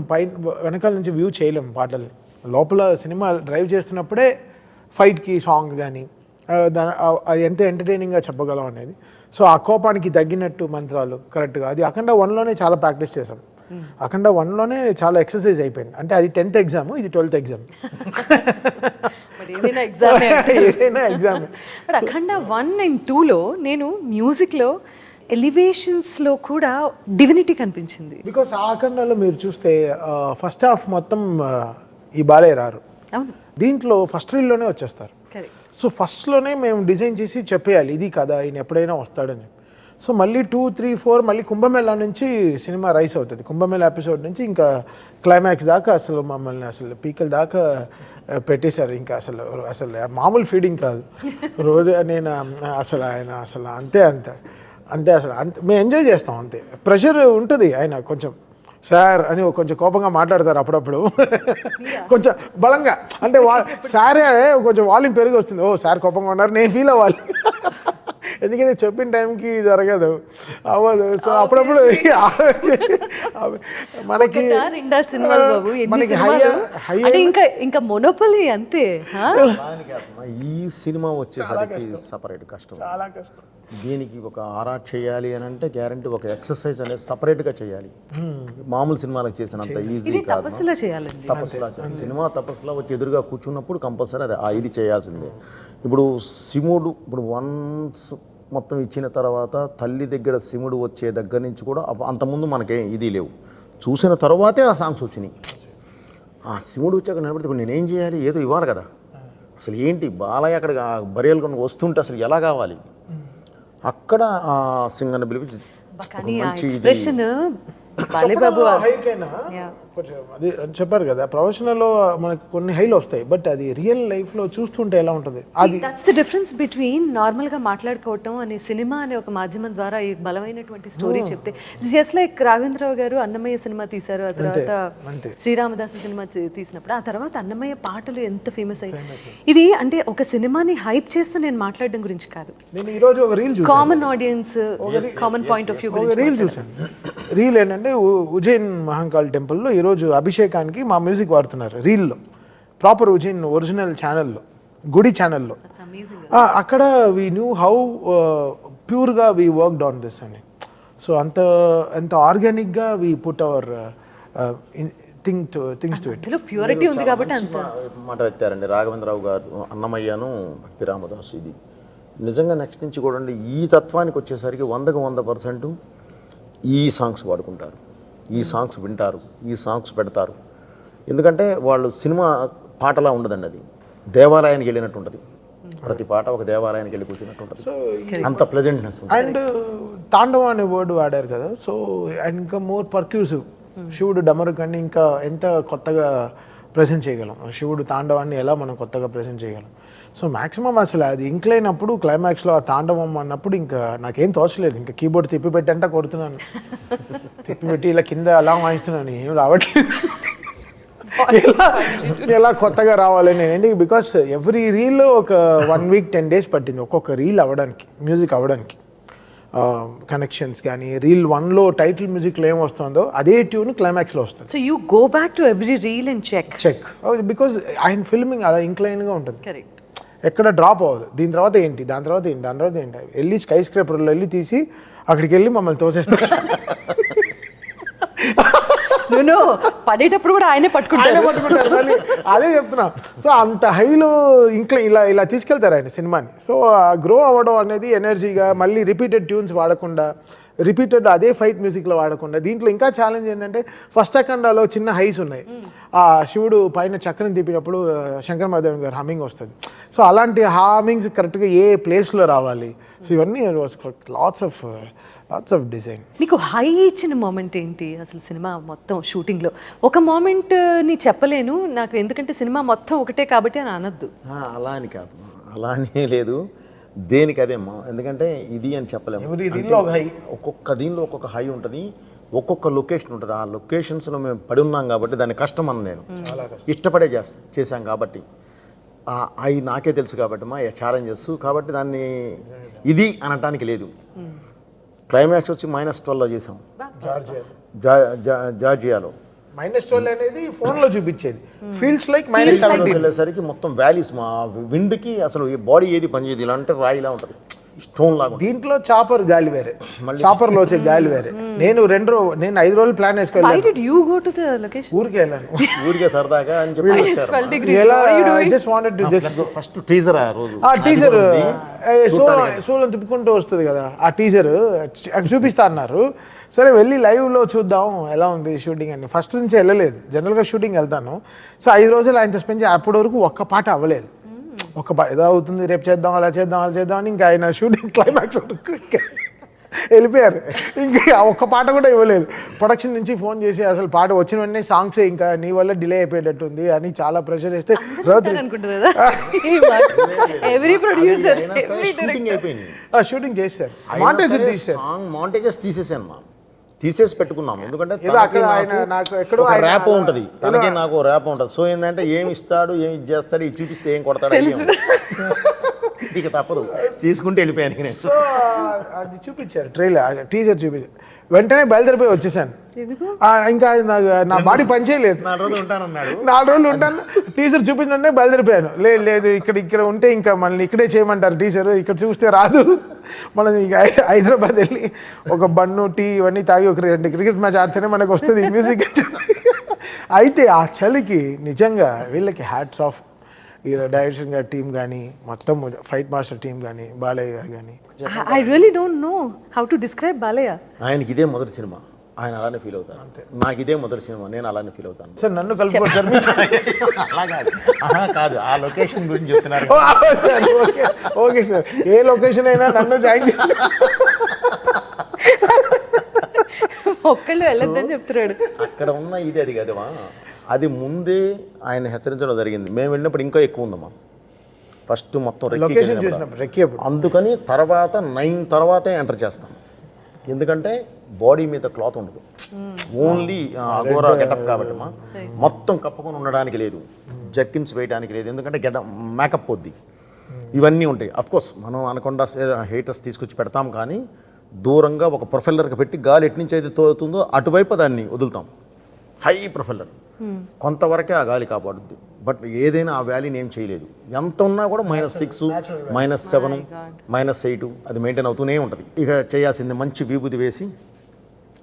వెనకాల నుంచి వ్యూ చేయలేం పాటల్ని. లోపల సినిమా డ్రైవ్ చేస్తున్నప్పుడే ఫైట్కి సాంగ్ కానీ అది ఎంత ఎంటర్టైనింగ్గా చెప్పగలం అనేది. సో ఆ కోపానికి తగ్గినట్టు మంత్రాలు కరెక్ట్గా, అది అఖండ 1లోనే చాలా ప్రాక్టీస్ చేసాం. అఖండ 1లోనే చాలా ఎక్సర్సైజ్ అయిపోయింది. అంటే అది 10th ఎగ్జామ్, ఇది 12th exam. Exam Akhanda 1 and 2లో నేను మ్యూజిక్లో ఎలివేషన్స్లో కూడా డివినిటీ కనిపించింది. బికాస్ ఆ అఖండలో మీరు చూస్తే ఫస్ట్ హాఫ్ మొత్తం ఈ బాలయ్య రారు, దీంట్లో ఫస్ట్ రీల్లోనే వచ్చేస్తారు. సో ఫస్ట్లోనే మేము డిజైన్ చేసి చెప్పేయాలి ఇది కదా, ఈయన ఎప్పుడైనా వస్తాడని. సో మళ్ళీ 2, 3, 4 మళ్ళీ కుంభమేళా నుంచి సినిమా రైస్ అవుతుంది. కుంభమేళా ఎపిసోడ్ నుంచి ఇంకా క్లైమాక్స్ దాకా అసలు మమ్మల్ని అసలు పీకల దాకా పెట్టేశారు. ఇంకా అసలు మామూలు ఫీడింగ్ కాదు. రోజు నేను అసలు ఆయన అసలు అంతే అసలు మేము ఎంజాయ్ చేస్తాం అంతే. ప్రెషర్ ఉంటుంది. ఆయన కొంచెం సార్ అని కొంచెం కోపంగా మాట్లాడతారు అప్పుడప్పుడు, కొంచెం బలంగా. అంటే సారే కొంచెం వాల్యూమ్ పెరిగి వస్తుంది. ఓ సార్ కోపంగా ఉన్నారు, నేను ఫీల్ అవ్వాలి. ఎందుకంటే చెప్పిన టైంకి జరగదు, అవ్వదు. సో అప్పుడప్పుడు మనకి ఇంకా మొనోపలి అంతే. ఈ సినిమా వచ్చేసరికి సపరేట్ కష్టం, చాలా కష్టం. దీనికి ఒక ఆర్ట్ చేయాలి అని అంటే గ్యారంటీ ఒక ఎక్సర్సైజ్ అనేది సపరేట్గా చేయాలి. మామూలు సినిమాలకు చేసినంత ఈజీ కాదు. తపస్సులా చేయాలి. సినిమా తపస్సులా వచ్చి ఎదురుగా కూర్చున్నప్పుడు కంపల్సరీ అది ఇది చేయాల్సిందే. ఇప్పుడు శివుడు ఇప్పుడు వన్స్ మొత్తం ఇచ్చిన తర్వాత తల్లి దగ్గర శివుడు వచ్చే దగ్గర నుంచి కూడా అంతకుముందు మనకే ఇది లేవు. చూసిన తర్వాతే ఆ సాంగ్స్ వచ్చినాయి. ఆ శివుడు వచ్చాక నిలబడితే నేనేం చేయాలి, ఏదో ఇవ్వాలి కదా. అసలు ఏంటి బాలయ్య అక్కడ బరియలు కొన్ని వస్తుంటే అసలు ఎలా కావాలి, అక్కడ ఆ సింగర్ని పిలిపించి మంచి కొంచెం అది చెప్పారు కదా, ప్రొఫెషనల్లో మనకి కొన్ని హైలు వస్తాయి, బట్ అది రియల్ లైఫ్లో చూస్తుంటే ఎలా ఉంటుంది. అది దట్స్ ద డిఫరెన్స్ బిట్వీన్ నార్మల్గా మాట్లాడుకోవటం అనే సినిమా అనే ఒక మాధ్యమం ద్వారా ఈ బలమైనటువంటి స్టోరీ చెప్తే. జస్ట్ లైక్ రాఘవేంద్రరావు గారు అన్నమయ్య సినిమా తీశారు, ఆ తర్వాత శ్రీరామదాసు సినిమా తీసినప్పుడు ఆ తర్వాత అన్నమయ్య పాటలు ఎంత ఫేమస్ అయ్యాయి. ఇది అంటే ఒక సినిమాని హైప్ చేస్తూ నేను మాట్లాడడం గురించి కాదు. నేను ఈరోజు ఒక రీల్ చూసాను, common audience common point of view గురించి రీల్ చూసాను. రీల్ ఏంటంటే ఉజ్జయిన్ మహంకాళ్ టెంపుల్లో ఈరోజు అభిషేకానికి మా మ్యూజిక్ వాడుతున్నారు. రీల్లో ప్రాపర్ ఉజ్జయిన్ ఒరిజినల్ ఛానల్లో, గుడి ఛానల్లో. అక్కడ వీ న్యూ హౌ ప్యూర్గా వీ వర్క్డ్ ఆన్ దిస్ అని. సో అంత ఆర్గానిక్గా we put our things to it. Purity ఉంది కాబట్టి అంత మాట ఎత్తారండి రాఘవేంద్రరావు గారు, అన్నమయ్యను భక్తి రామదాసు. ఇది నిజంగా నెక్స్ట్ నుంచి కూడా ఈ తత్వానికి వచ్చేసరికి 100కు 100% ఈ సాంగ్స్ వాడుకుంటారు, ఈ సాంగ్స్ వింటారు, ఈ సాంగ్స్ పెడతారు. ఎందుకంటే వాళ్ళు సినిమా పాటలా ఉండదండి, అది దేవాలయానికి వెళ్ళినట్టు ఉంటుంది. ప్రతి పాట ఒక దేవాలయానికి వెళ్ళి కూర్చున్నట్టు ఉంటుంది, అంత ప్లెజెంట్నెస్. అండ్ తాండవ అనే వర్డ్ వాడారు కదా, సో అండ్ ఇంకా మోర్ పర్క్యూసివ్. శివుడు డమరు కానీ ఇంకా ఎంత కొత్తగా ప్రజెంట్ చేయగలం, శివుడు తాండవాన్ని ఎలా మనం కొత్తగా ప్రజెంట్ చేయగలం. సో మ్యాక్సిమం అసలు అది ఇంక్లైన్ అప్పుడు క్లైమాక్స్లో ఆ తాండవం అన్నప్పుడు ఇంకా నాకేం తోచలేదు. ఇంకా కీబోర్డ్ తిప్పిపెట్టి అంటే కొడుతున్నాను, తిప్పిపెట్టి ఇలా కింద అలా వాయిస్తున్నాను, ఏం రావట్లేదు. ఎలా కొత్తగా రావాలని నేను, బికాస్ ఎవ్రీ రీల్లో ఒక 1 వీక్ 10 డేస్ పట్టింది ఒక్కొక్క రీల్ అవ్వడానికి, మ్యూజిక్ అవ్వడానికి. కనెక్షన్స్ కానీ రీల్ 1లో టైటిల్ మ్యూజిక్లో ఏం వస్తుందో అదే ట్యూన్ క్లైమాక్స్లో వస్తుంది. So you go back to every reel and check because ఆయన ఫిల్మింగ్ అలా ఇంక్లైన్గా ఉంటుంది, కరెక్ట్, ఎక్కడ డ్రాప్ అవ్వదు. దీని తర్వాత ఏంటి, దాని తర్వాత ఏంటి, దాని తర్వాత ఏంటి, వెళ్ళి స్కై స్క్రేపర్లో వెళ్ళి తీసి అక్కడికి వెళ్ళి మమ్మల్ని తోసేస్తారు. నేను పడేటప్పుడు కూడా ఆయనే పట్టుకుంటారు. అదే చెప్తున్నా. సో అంత హైలో ఇంకా ఇలా తీసుకెళ్తారు ఆయన సినిమాని. సో గ్రో అవ్వడం అనేది ఎనర్జీగా, మళ్ళీ రిపీటెడ్ ట్యూన్స్ వాడకుండా, రిపీటెడ్ అదే ఫైట్ మ్యూజిక్లో వాడకుండా. దీంట్లో ఇంకా ఛాలెంజ్ ఏంటంటే ఫస్ట్ అఖండాలో చిన్న హైస్ ఉన్నాయి. ఆ శివుడు పైన చక్రం తిప్పినప్పుడు శంకర్ మహాదేవన్ గారు హమ్మింగ్ వస్తుంది. సో అలాంటి హామింగ్స్ కరెక్ట్గా ఏ ప్లేస్లో రావాలి. సో ఇవన్నీ లాట్స్ ఆఫ్ డిజైన్. మీకు హై ఇచ్చిన మూమెంట్ ఏంటి అసలు సినిమా మొత్తం షూటింగ్లో? ఒక మూమెంట్ని చెప్పలేను నాకు, ఎందుకంటే సినిమా మొత్తం ఒకటే కాబట్టి అని అనద్దు. అలా అని కాదు, అలా అని లేదు, దేనికి అదేమ్మా. ఎందుకంటే ఇది అని చెప్పలేము. ఒక్కొక్క దీనిలో ఒక్కొక్క హై ఉంటుంది, ఒక్కొక్క లొకేషన్ ఉంటుంది. ఆ లొకేషన్స్లో మేము పడి ఉన్నాం కాబట్టి దాని కష్టం అని నేను ఇష్టపడే చేశాం కాబట్టి అవి నాకే తెలుసు కాబట్టి మా ఛాలెంజెస్ కాబట్టి దాన్ని ఇది అనటానికి లేదు. క్లైమాక్స్ వచ్చి -12లో చేసాం, జార్జియాలో. -12 అనేది ఫోన్లో చూపించేది, ఫీల్స్ లైక్ -17 వెళ్ళేసరికి మొత్తం వ్యాలీస్. మా విండ్కి అసలు బాడీ ఏది పనిచేయదు, ఇలా అంటే రాయిలా ఉంటుంది, స్టోన్ లాగా. దీంట్లో చాపర్ గాలి వేరే, చాపర్లో వచ్చే గాలి వేరే. నేను 5 రోజులు ప్లాన్ వేసుకెళ్ళాను. ఊరికే వెళ్ళాను, ఊరికే సరదాగా అని చెప్పి ఫస్ట్ టీజర్ సోలో తిప్పుకుంటూ వస్తుంది కదా, ఆ టీజర్ చూపిస్తా అన్నారు. సరే వెళ్ళి లైవ్లో చూద్దాం ఎలా ఉంది షూటింగ్ అని. ఫస్ట్ నుంచి వెళ్ళలేదు, జనరల్గా షూటింగ్ వెళ్తాను. సో 5 రోజులు ఆయనతో స్పెండ్ చేసి అప్పటి వరకు ఒక్క పాట అవ్వలేదు. ఒక్క పాట ఏదో అవుతుంది, రేపు చేద్దాం, అలా చేద్దాం అని ఇంకా ఆయన షూటింగ్ క్లైమాక్స్ వరకు వెళ్ళిపోయారు. ఇంకా ఒక్క పాట కూడా ఇవ్వలేదు. ప్రొడక్షన్ నుంచి ఫోన్ చేసి అసలు పాట వచ్చిన వెంటనే సాంగ్స్ ఇంకా నీ వల్ల డిలే అయిపోయేటట్టుంది అని చాలా ప్రెషర్ వేస్తే షూటింగ్ అయిపోయింది, షూటింగ్ చేశారు. మాంటేజెస్ తీశారు, సాంగ్ మాంటేజెస్ తీసేసాను మా, తీసేసి పెట్టుకున్నాం. ఎందుకంటే నాకు ఎక్కడో ర్యాప్ ఉంటుంది, తనకి నాకు ర్యాప్ ఉంటుంది. సో ఏంటంటే ఏమి ఇస్తాడు, ఏమి చేస్తాడు, ఇది చూపిస్తే ఏం కొడతాడు, ఇక తప్పదు తీసుకుంటే వెళ్ళిపోయాను నేను. సో అది చూపించారు, ట్రైలర్ టీజర్ చూపించారు. వెంటనే బయలుదేరిపోయి వచ్చేసాను. ఇంకా నా బాడీ పనిచేయలేదు. 4 రోజులు ఉంటానన్నాడు. 4 రోజులు ఉంటాను. టీజర్ చూపించంటే బయలుదేరిపోయాను. లేదు ఇక్కడ ఉంటే ఇంకా మనల్ని ఇక్కడే చేయమంటారు టీచర్, ఇక్కడ చూస్తే రాదు. మనం ఇక హైదరాబాద్ వెళ్ళి ఒక బన్ను టీ ఇవన్నీ తాగి ఒక 2 క్రికెట్ మ్యాచ్ ఆడితేనే మనకు వస్తుంది మ్యూజిక్. అయితే ఆ చలికి నిజంగా వీళ్ళకి హ్యాట్స్ ఆఫ్. ఈ డైరెక్షన్ గారి టీం కానీ, మొత్తం ఫైట్ మాస్టర్ టీం కానీ, బాలయ్య గారు కానీ. I really don't know how to describe Balaya. ఆయనకి ఇదే మొదటి సినిమా, ఆయన అలానే ఫీల్ అవుతారు. నాకు ఇదే మొదటి సినిమా, నేను అలానే ఫీల్ అవుతాను. సార్ నన్ను కలుపుకోవచ్చు అలా కాదు, ఆ లొకేషన్ గురించి చెప్తున్నారు. ఓకే సార్, ఏ లొకేషన్ అయినా నన్ను జాయిన్ చేసి ఒక్కళ్ళు వెళ్ళొద్దని చెప్తున్నాడు. అక్కడ ఉన్న ఇది అది కదమ్మా, అది ముందే ఆయన హెచ్చరించడం జరిగింది. మేము వెళ్ళినప్పుడు ఇంకా ఎక్కువ ఉందమ్మా. ఫస్ట్ మొత్తం రెక్కి, అందుకని తర్వాత 9 తర్వాతే ఎంటర్ చేస్తాం. ఎందుకంటే బాడీ మీద క్లాత్ ఉండదు, ఓన్లీ అగోరా గెటప్ కాబట్టి మొత్తం కప్పుకొని ఉండడానికి లేదు, జర్కిన్స్ వేయడానికి లేదు. ఎందుకంటే మేకప్ పొద్ది ఇవన్నీ ఉంటాయి. అఫ్కోర్స్ మనం అనకుండా హీటర్స్ తీసుకొచ్చి పెడతాం, కానీ దూరంగా ఒక ప్రొఫెల్లర్కి పెట్టి గాలి ఎటు నుంచి అయితే తోలుతుందో అటువైపు దాన్ని వదులుతాం. హై ప్రొఫెల్లర్ కొంతవరకే ఆ గాలి కాపాడుద్ది. బట్ ఏదైనా ఆ వ్యాలీని ఏం చేయలేదు. ఎంత ఉన్నా కూడా -6, -7, -8 అది మెయింటైన్ అవుతూనే ఉంటుంది. ఇక చేయాల్సింది మంచి విభూతి వేసి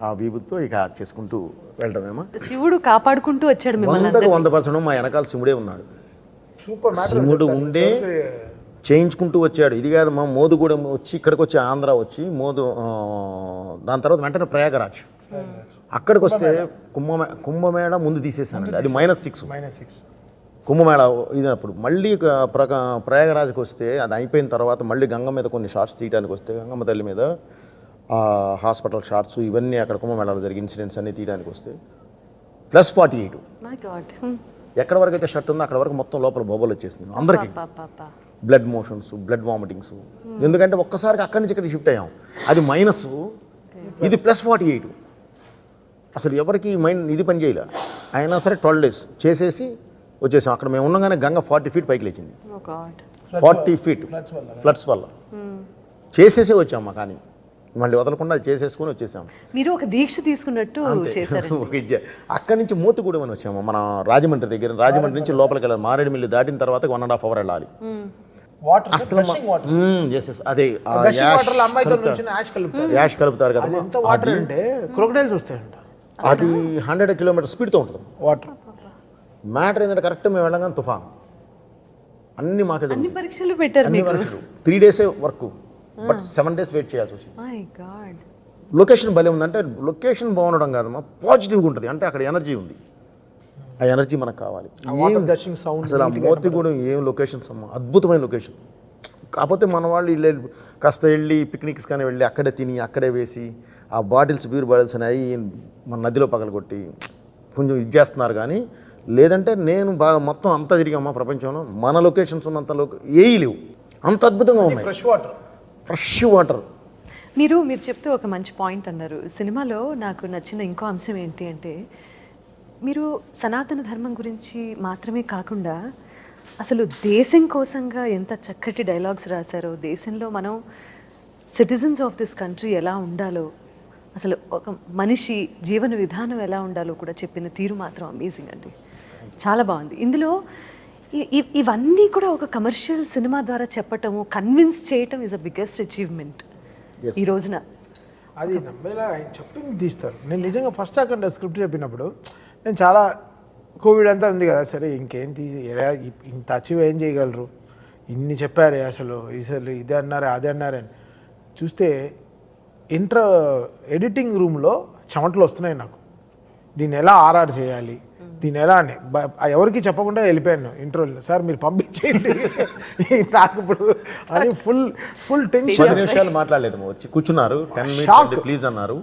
ఆ విభూతితో ఇక చేసుకుంటూ వెళ్ళడమేమో. శివుడు కాపాడుకుంటూ వచ్చాడు. 100% మా వెనకాల శివుడే ఉన్నాడు. శివుడు ఉండే చేయించుకుంటూ వచ్చాడు. ఇది కాదు మా మోదుగూడెం వచ్చి ఇక్కడికి వచ్చి ఆంధ్ర వచ్చి దాని తర్వాత వెంటనే ప్రయాగరాజ్, అక్కడికి వస్తే కుంభమేళ ముందు తీసేసానండి. అది -6 కుంభమేళ ఇదినప్పుడు. మళ్ళీ ప్రయాగరాజ్కి వస్తే అది అయిపోయిన తర్వాత మళ్ళీ గంగ మీద కొన్ని షార్ట్స్ తీయడానికి వస్తే, గంగమ్మ తల్లి మీద హాస్పిటల్ షార్ట్స్ ఇవన్నీ అక్కడ కుంభమేళాలో జరిగే ఇన్సిడెంట్స్ అన్నీ తీయడానికి వస్తే +48. ఎక్కడ వరకు అయితే షర్ట్ ఉందో అక్కడ వరకు మొత్తం లోపల బొబ్బలు వచ్చేసింది అందరికీ. Blood motions, blood vomitings. ఎందుకంటే ఒక్కసారికి అక్కడి నుంచి ఇక్కడికి షిఫ్ట్ అయ్యాం. అది మైనస్, ఇది +48. అసలు ఎవరికి మైండ్ ఇది పని చేయలే. అయినా సరే 12 days చేసేసి వచ్చేసాం. అక్కడ మేము ఉండగానే గంగ 40 feet పైకి లేచింది. 40 feet ఫ్లడ్స్ వల్ల చేసేసి వచ్చాము. కానీ మళ్ళీ వదలకుండా అది చేసేసుకుని వచ్చేసాము. మీరు ఒక దీక్ష తీసుకున్నట్టు చేశారు. అక్కడి నుంచి మోతుగూడెం అని వచ్చాము, మన రాజమండ్రి దగ్గర. రాజమండ్రి నుంచి లోపలికి వెళ్ళాలి. మారేడుమిల్లి దాటిన తర్వాత 1.5 hour వెళ్ళాలి. అసలు అదే యాష్ కలుపుతారు కదా, అది 100 kilometers స్పీడ్తో ఉంటుంది వాటర్. మ్యాటర్ ఏంటంటే కరెక్ట్ మేము వెళ్ళగానే తుఫాన్, అన్ని మాకే అన్ని పరీక్షలు పెట్టారు. 3 days work, but 7 days wait చేయాల్సి వచ్చింది. లొకేషన్ భలే ఉందంటే, లొకేషన్ బాగుండడం కాదమ్మా, పాజిటివ్గా ఉంటుంది. అంటే అక్కడ ఎనర్జీ ఉంది, ఆ ఎనర్జీ మనకు కావాలి. అసలు ఆ మోతిగూడెం ఏం లొకేషన్స్ అమ్మా, అద్భుతమైన లొకేషన్. కాకపోతే మన వాళ్ళు కాస్త వెళ్ళి పిక్నిక్స్ కానీ వెళ్ళి అక్కడే తిని అక్కడే వేసి ఆ బాటిల్స్, బీర్ బాటిల్స్ అనేవి మన నదిలో పగలగొట్టి కొంచెం ఇది చేస్తున్నారు. కానీ లేదంటే నేను బాగా మొత్తం అంతా తిరిగామా ప్రపంచంలో, మన లొకేషన్స్ ఉన్నంత ఏవి లేవు, అంత అద్భుతంగా ఉన్నాయి. Fresh water. మీరు చెప్తే ఒక మంచి పాయింట్ అన్నారు. సినిమాలో నాకు నచ్చిన ఇంకో అంశం ఏంటి అంటే, మీరు సనాతన ధర్మం గురించి మాత్రమే కాకుండా అసలు దేశం కోసంగా ఎంత చక్కటి డైలాగ్స్ రాశారో, దేశంలో మనం సిటిజన్స్ ఆఫ్ దిస్ కంట్రీ ఎలా ఉండాలో, అసలు ఒక మనిషి జీవన విధానం ఎలా ఉండాలో కూడా చెప్పిన తీరు మాత్రం అమేజింగ్ అండి, చాలా బాగుంది. ఇందులో ఇవన్నీ కూడా ఒక కమర్షియల్ సినిమా ద్వారా చెప్పటము, కన్విన్స్ చేయటం ఈజ్ అ బిగ్గెస్ట్ అచీవ్మెంట్ ఈ రోజున. అది నమ్మేలా ఆయన చెప్పింది తీస్తారు. నేను నిజంగా ఫస్ట్ అక్కడ స్క్రిప్ట్ చెప్పినప్పుడు నేను చాలా కోవిడ్ అంతా ఉంది కదా, సరే ఇంకేం ఇంత అచీవ్ ఏం చేయగలరు, ఇన్ని చెప్పారే అసలు ఇదే అన్నారే అదే అన్నారని చూస్తే ఎడిటింగ్ రూమ్లో చెమటలు వస్తున్నాయి నాకు. దీన్ని ఎలా ఆర్ఆర్ చేయాలి, దీని ఎలా అని ఎవరికి చెప్పకుండా వెళ్ళిపోయాను ఇంటర్వ్యూలో. సార్ మీరు పంపించేయండి నాకు ఇప్పుడు అని ఫుల్ టెన్షన్. 10 నిమిషాలు మాట్లాడలేదు, వచ్చి కూర్చున్నారు. 10 మినిట్స్ ప్లీజ్ అన్నారు.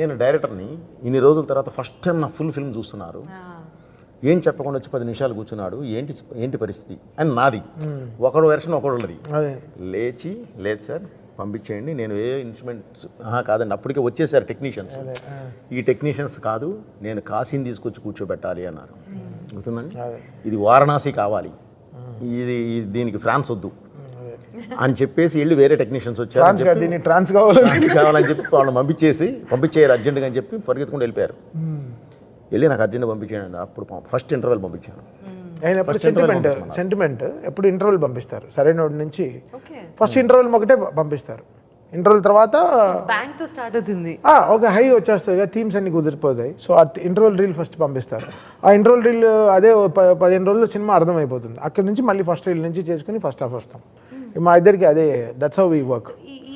నేను డైరెక్టర్ని ఇన్ని రోజుల తర్వాత ఫస్ట్ టైం నా ఫుల్ ఫిల్మ్ చూస్తున్నారు. ఏం చెప్పకుండా వచ్చి 10 నిమిషాలు కూర్చున్నాడు. ఏంటి పరిస్థితి అని నాది ఒకడు వెర్షన్ ఒకడున్నది. లేదు సార్ పంపించేయండి, నేను ఏ ఇన్స్ట్రుమెంట్స్ కాదండి, అప్పటికే వచ్చేసారు టెక్నీషియన్స్. ఈ టెక్నీషియన్స్ కాదు, నేను కాశీని తీసుకొచ్చి కూర్చోబెట్టాలి అన్నారు. గుర్తుందండి, ఇది వారణాసి కావాలి, దీనికి ఫ్రాన్స్ వద్దు అని చెప్పేసి వెళ్ళి వేరే టెక్నీషియన్స్ వచ్చారు. ట్రాన్స్ కావాలని చెప్పి వాళ్ళని పంపించేయారు అర్జెంటుగా అని చెప్పి పరిగెత్తుకుంటూ వెళ్ళిపోయారు. వెళ్ళి నాకు అర్జెంట్ పంపించాను. అప్పుడు ఫస్ట్ ఇంటర్వెల్ పంపించాను. సెంటిమెంట్ ఎప్పుడు ఇంటర్వ్యూలు పంపిస్తారు సరైన నుంచి. ఫస్ట్ ఇంటర్వ్యూల్ ఒకటే పంపిస్తారు. ఇంటర్వ్యూల్ తర్వాత బ్యాంక్తో స్టార్ట్ అవుతుంది, ఒక హై వచ్చేస్తుంది, థీమ్స్ అన్ని కుదిరిపోతాయి. సో ఆ ఇంటర్వ్యూల్ రీల్ ఫస్ట్ పంపిస్తారు. ఆ ఇంటర్వ్యూల్ రీల్ అదే 15 రోజుల్లో సినిమా అర్థమైపోతుంది. అక్కడి నుంచి మళ్ళీ ఫస్ట్ రీల్ నుంచి చేసుకుని ఫస్ట్ హాఫ్ వస్తాం. మా ఇద్దరికి అదే, దట్స్ హౌ వి వర్క్.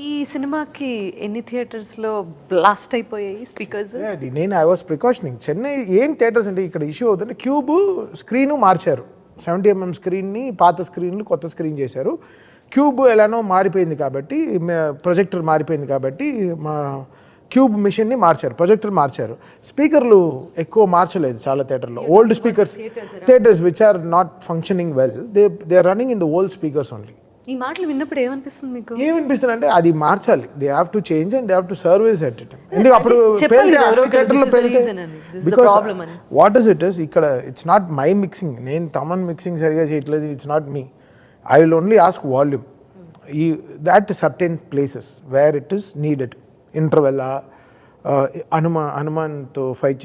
ఈ సినిమాకి ఎన్ని థియేటర్స్లో బ్లాస్ట్ అయిపోయాయి స్పీకర్స్? నేను ఐ వాస్ ప్రికాషనింగ్. చెన్నై ఏం థియేటర్స్ అంటే ఇక్కడ ఇష్యూ అవుతుంది. క్యూబ్ స్క్రీను మార్చారు, 70mm స్క్రీన్ని పాత స్క్రీన్లు కొత్త స్క్రీన్ చేశారు. క్యూబ్ ఎలానో మారిపోయింది కాబట్టి, ప్రొజెక్టర్ మారిపోయింది కాబట్టి మా క్యూబ్ మిషన్ని మార్చారు, ప్రొజెక్టర్ మార్చారు. స్పీకర్లు ఎక్కువ మార్చలేదు చాలా థియేటర్లో. Old speakers theatres which are not functioning well, they are running in the old speakers only. ఈ మాటలు విన్నప్పుడు ఏమనిపిస్తుంది మీకు? ఏమనిపిస్తుంది అంటే అది మార్చాలి. They have to change and they have to service at it. ఎందుకు అప్పుడు వాట్ ఇస్ ఇట్ ఇస్ ఇక్కడ ఇట్స్ నాట్ మై మిక్సింగ్. నేను తమన్ మిక్సింగ్ సరిగా చేయట్లేదు, it's not me. I will only ask volume ఈ that certain places where it is needed. Interval హనుమంత్తో fight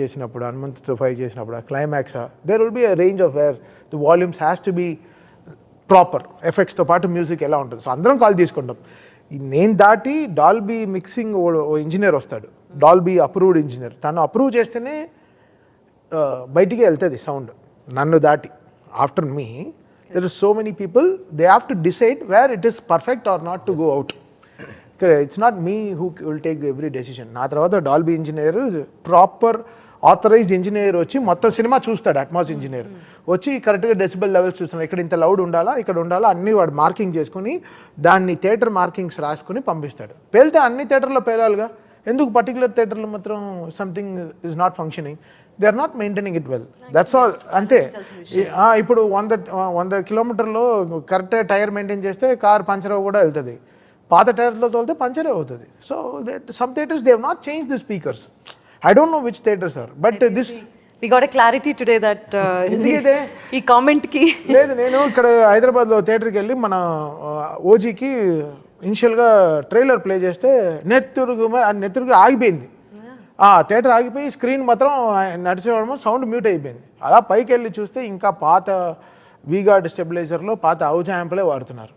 చేసినప్పుడు క్లైమాక్సా, there will be a range of where the volumes has to be proper. ఎఫెక్ట్స్తో పాటు music ఎలా ఉంటుంది. So అందరం call తీసుకుంటాం. నేను దాటి డాల్బీ మిక్సింగ్ ఓ ఇంజనీర్ వస్తాడు, డాల్బీ అప్రూవ్డ్ ఇంజనీర్. తను అప్రూవ్ చేస్తేనే బయటికి వెళ్తుంది సౌండ్. నన్ను దాటి after me there is so many people, they have to decide where it is perfect or not to go out. It's not me who will take every decision. నా తర్వాత Dolby engineer, proper authorised engineer వచ్చి మొత్తం cinema చూస్తాడు. Atmos engineer వచ్చి కరెక్ట్గా decibel levels చూస్తున్నాడు. ఇక్కడ ఇంత లౌడ్ ఉండాలా, ఇక్కడ ఉండాలా, అన్నీ వాడు మార్కింగ్ చేసుకుని దాన్ని థియేటర్ మార్కింగ్స్ రాసుకుని పంపిస్తాడు. పేలితే అన్ని థియేటర్లో పేలాలిగా. ఎందుకు పర్టికులర్ థియేటర్లో మాత్రం something is not functioning, they are not maintaining it well, that's all. అంతే. ఇప్పుడు 100 కిలోమీటర్లో కరెక్ట్ టైర్ మెయింటైన్ చేస్తే కార్ పంచర్ కూడా వెళ్తుంది. పాత టైర్లో తోలితే పంచరే అవుతుంది. So some theatres they have not change the speakers. I don't know which theaters are, but this we got a clarity today that ఎందుకైతే ఈ కామెంట్ కి లేదు. నేను ఇక్కడ హైదరాబాద్లో థియేటర్కి వెళ్ళి మన ఓజీకి ఇనిషియల్గా ట్రైలర్ ప్లే చేస్తే నెత్తురుగా ఆగిపోయింది. థియేటర్ ఆగిపోయి స్క్రీన్ మాత్రం నడిచేవాడమో సౌండ్ మ్యూట్ అయిపోయింది. అలా పైకి వెళ్ళి చూస్తే ఇంకా పాత వీగార్డ్ స్టెబిలైజర్లో పాత అవుజ్ యాంపులే వాడుతున్నారు,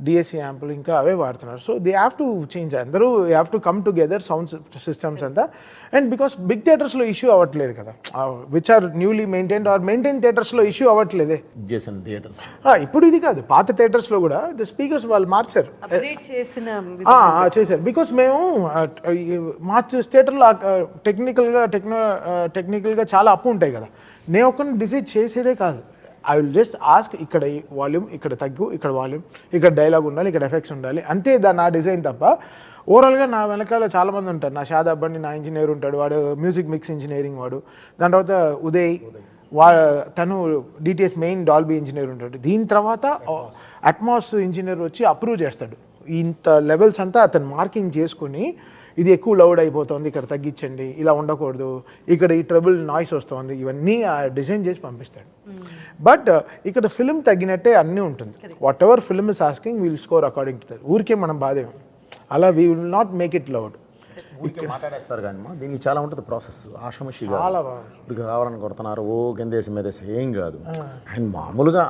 డిఎస్సి యాంపులు ఇంకా అవే వాడుతున్నారు. So they have to change. అందరూ have to come together sound systems అంతా. అండ్ బికాస్ బిగ్ థియేటర్స్లో ఇష్యూ అవ్వట్లేదు కదా, which are newly maintained or maintain థియేటర్స్లో ఇష్యూ అవ్వట్లేదే. థియేటర్స్ ఇప్పుడు ఇది కాదు, పాత థియేటర్స్లో కూడా ద స్పీకర్స్ వాళ్ళు మార్చారు, చేశారు. బికాస్ మేము మార్చే థియేటర్లో టెక్నికల్గా చాలా అప్పు ఉంటాయి కదా. నేను ఒక్కరిని డిసైడ్ చేసేదే కాదు. ఐ విల్ జస్ట్ ఆస్క్ ఇక్కడ వాల్యూమ్, ఇక్కడ తగ్గు, ఇక్కడ వాల్యూమ్, ఇక్కడ డైలాగ్ ఉండాలి, ఇక్కడ ఎఫెక్ట్స్ ఉండాలి, అంతే. నా డిజైన్ తప్ప ఓవరాల్గా నా వెనకాల చాలామంది ఉంటారు. నా షాదాబ్ అని నా ఇంజనీర్ ఉంటాడు, వాడు మ్యూజిక్ మిక్స్ ఇంజనీరింగ్ వాడు. దాని తర్వాత ఉదయ్ తను డిటిఎస్ మెయిన్ డాల్బీ ఇంజనీర్ ఉంటాడు. దీని తర్వాత అట్మాస్ ఇంజనీర్ వచ్చి అప్రూవ్ చేస్తాడు. ఇంత లెవెల్స్ అంతా అతను మార్కింగ్ చేసుకుని ఇది ఎక్కువ లౌడ్ అయిపోతుంది, ఇక్కడ తగ్గించండి, ఇలా ఉండకూడదు, ఇక్కడ ఈ ట్రబుల్ నాయిస్ వస్తుంది, ఇవన్నీ డిజైన్ చేసి పంపిస్తాడు. బట్ ఇక్కడ ఫిల్మ్ తగ్గినట్టే అన్నీ ఉంటుంది. Whatever film is asking will score according to that. ఊరికే మనం బాధేం అలా we will not make it loud. మాట్లాడేస్తారు కానీ దీనికి చాలా ఉంటుంది ప్రాసెస్. ఆషమషి ఇప్పుడు కావాలని కొడుతున్నారు, ఓ కిందేసి మీదేసి ఏం కాదు. ఆయన మామూలుగా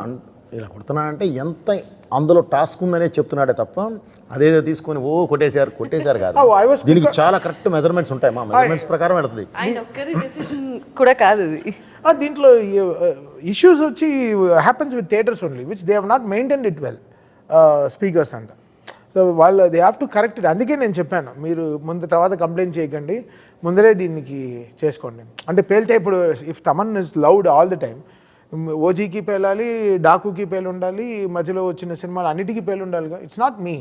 ఇలా కొడుతున్నాడంటే ఎంత అందులో టాస్క్ ఉందనే చెప్తున్నాడే తప్ప అదేదో తీసుకొని ఓ కొట్టేశారు కాదు. దీనికి చాలా కరెక్ట్ మెజర్మెంట్స్ ఉంటాయి. మా మెజర్మెంట్స్ ప్రకారం వెళ్తుంది. కూడా కాదు దీంట్లో ఇష్యూస్ వచ్చి happens with theatres only which they have not maintained it well. Speakers అంతా సో వాళ్ళు they have to correct it. అందుకే నేను చెప్పాను, మీరు తర్వాత కంప్లైంట్ చేయకండి, ముందరే దీనికి చేసుకోండి. అంటే పేలితే ఇప్పుడు if Thaman is loud all the time, ఓజీకి పేలాలి, డాకుకి పేలు ఉండాలి, మధ్యలో వచ్చిన సినిమాలు అన్నిటికీ పేలు ఉండాలిగా. It's not me.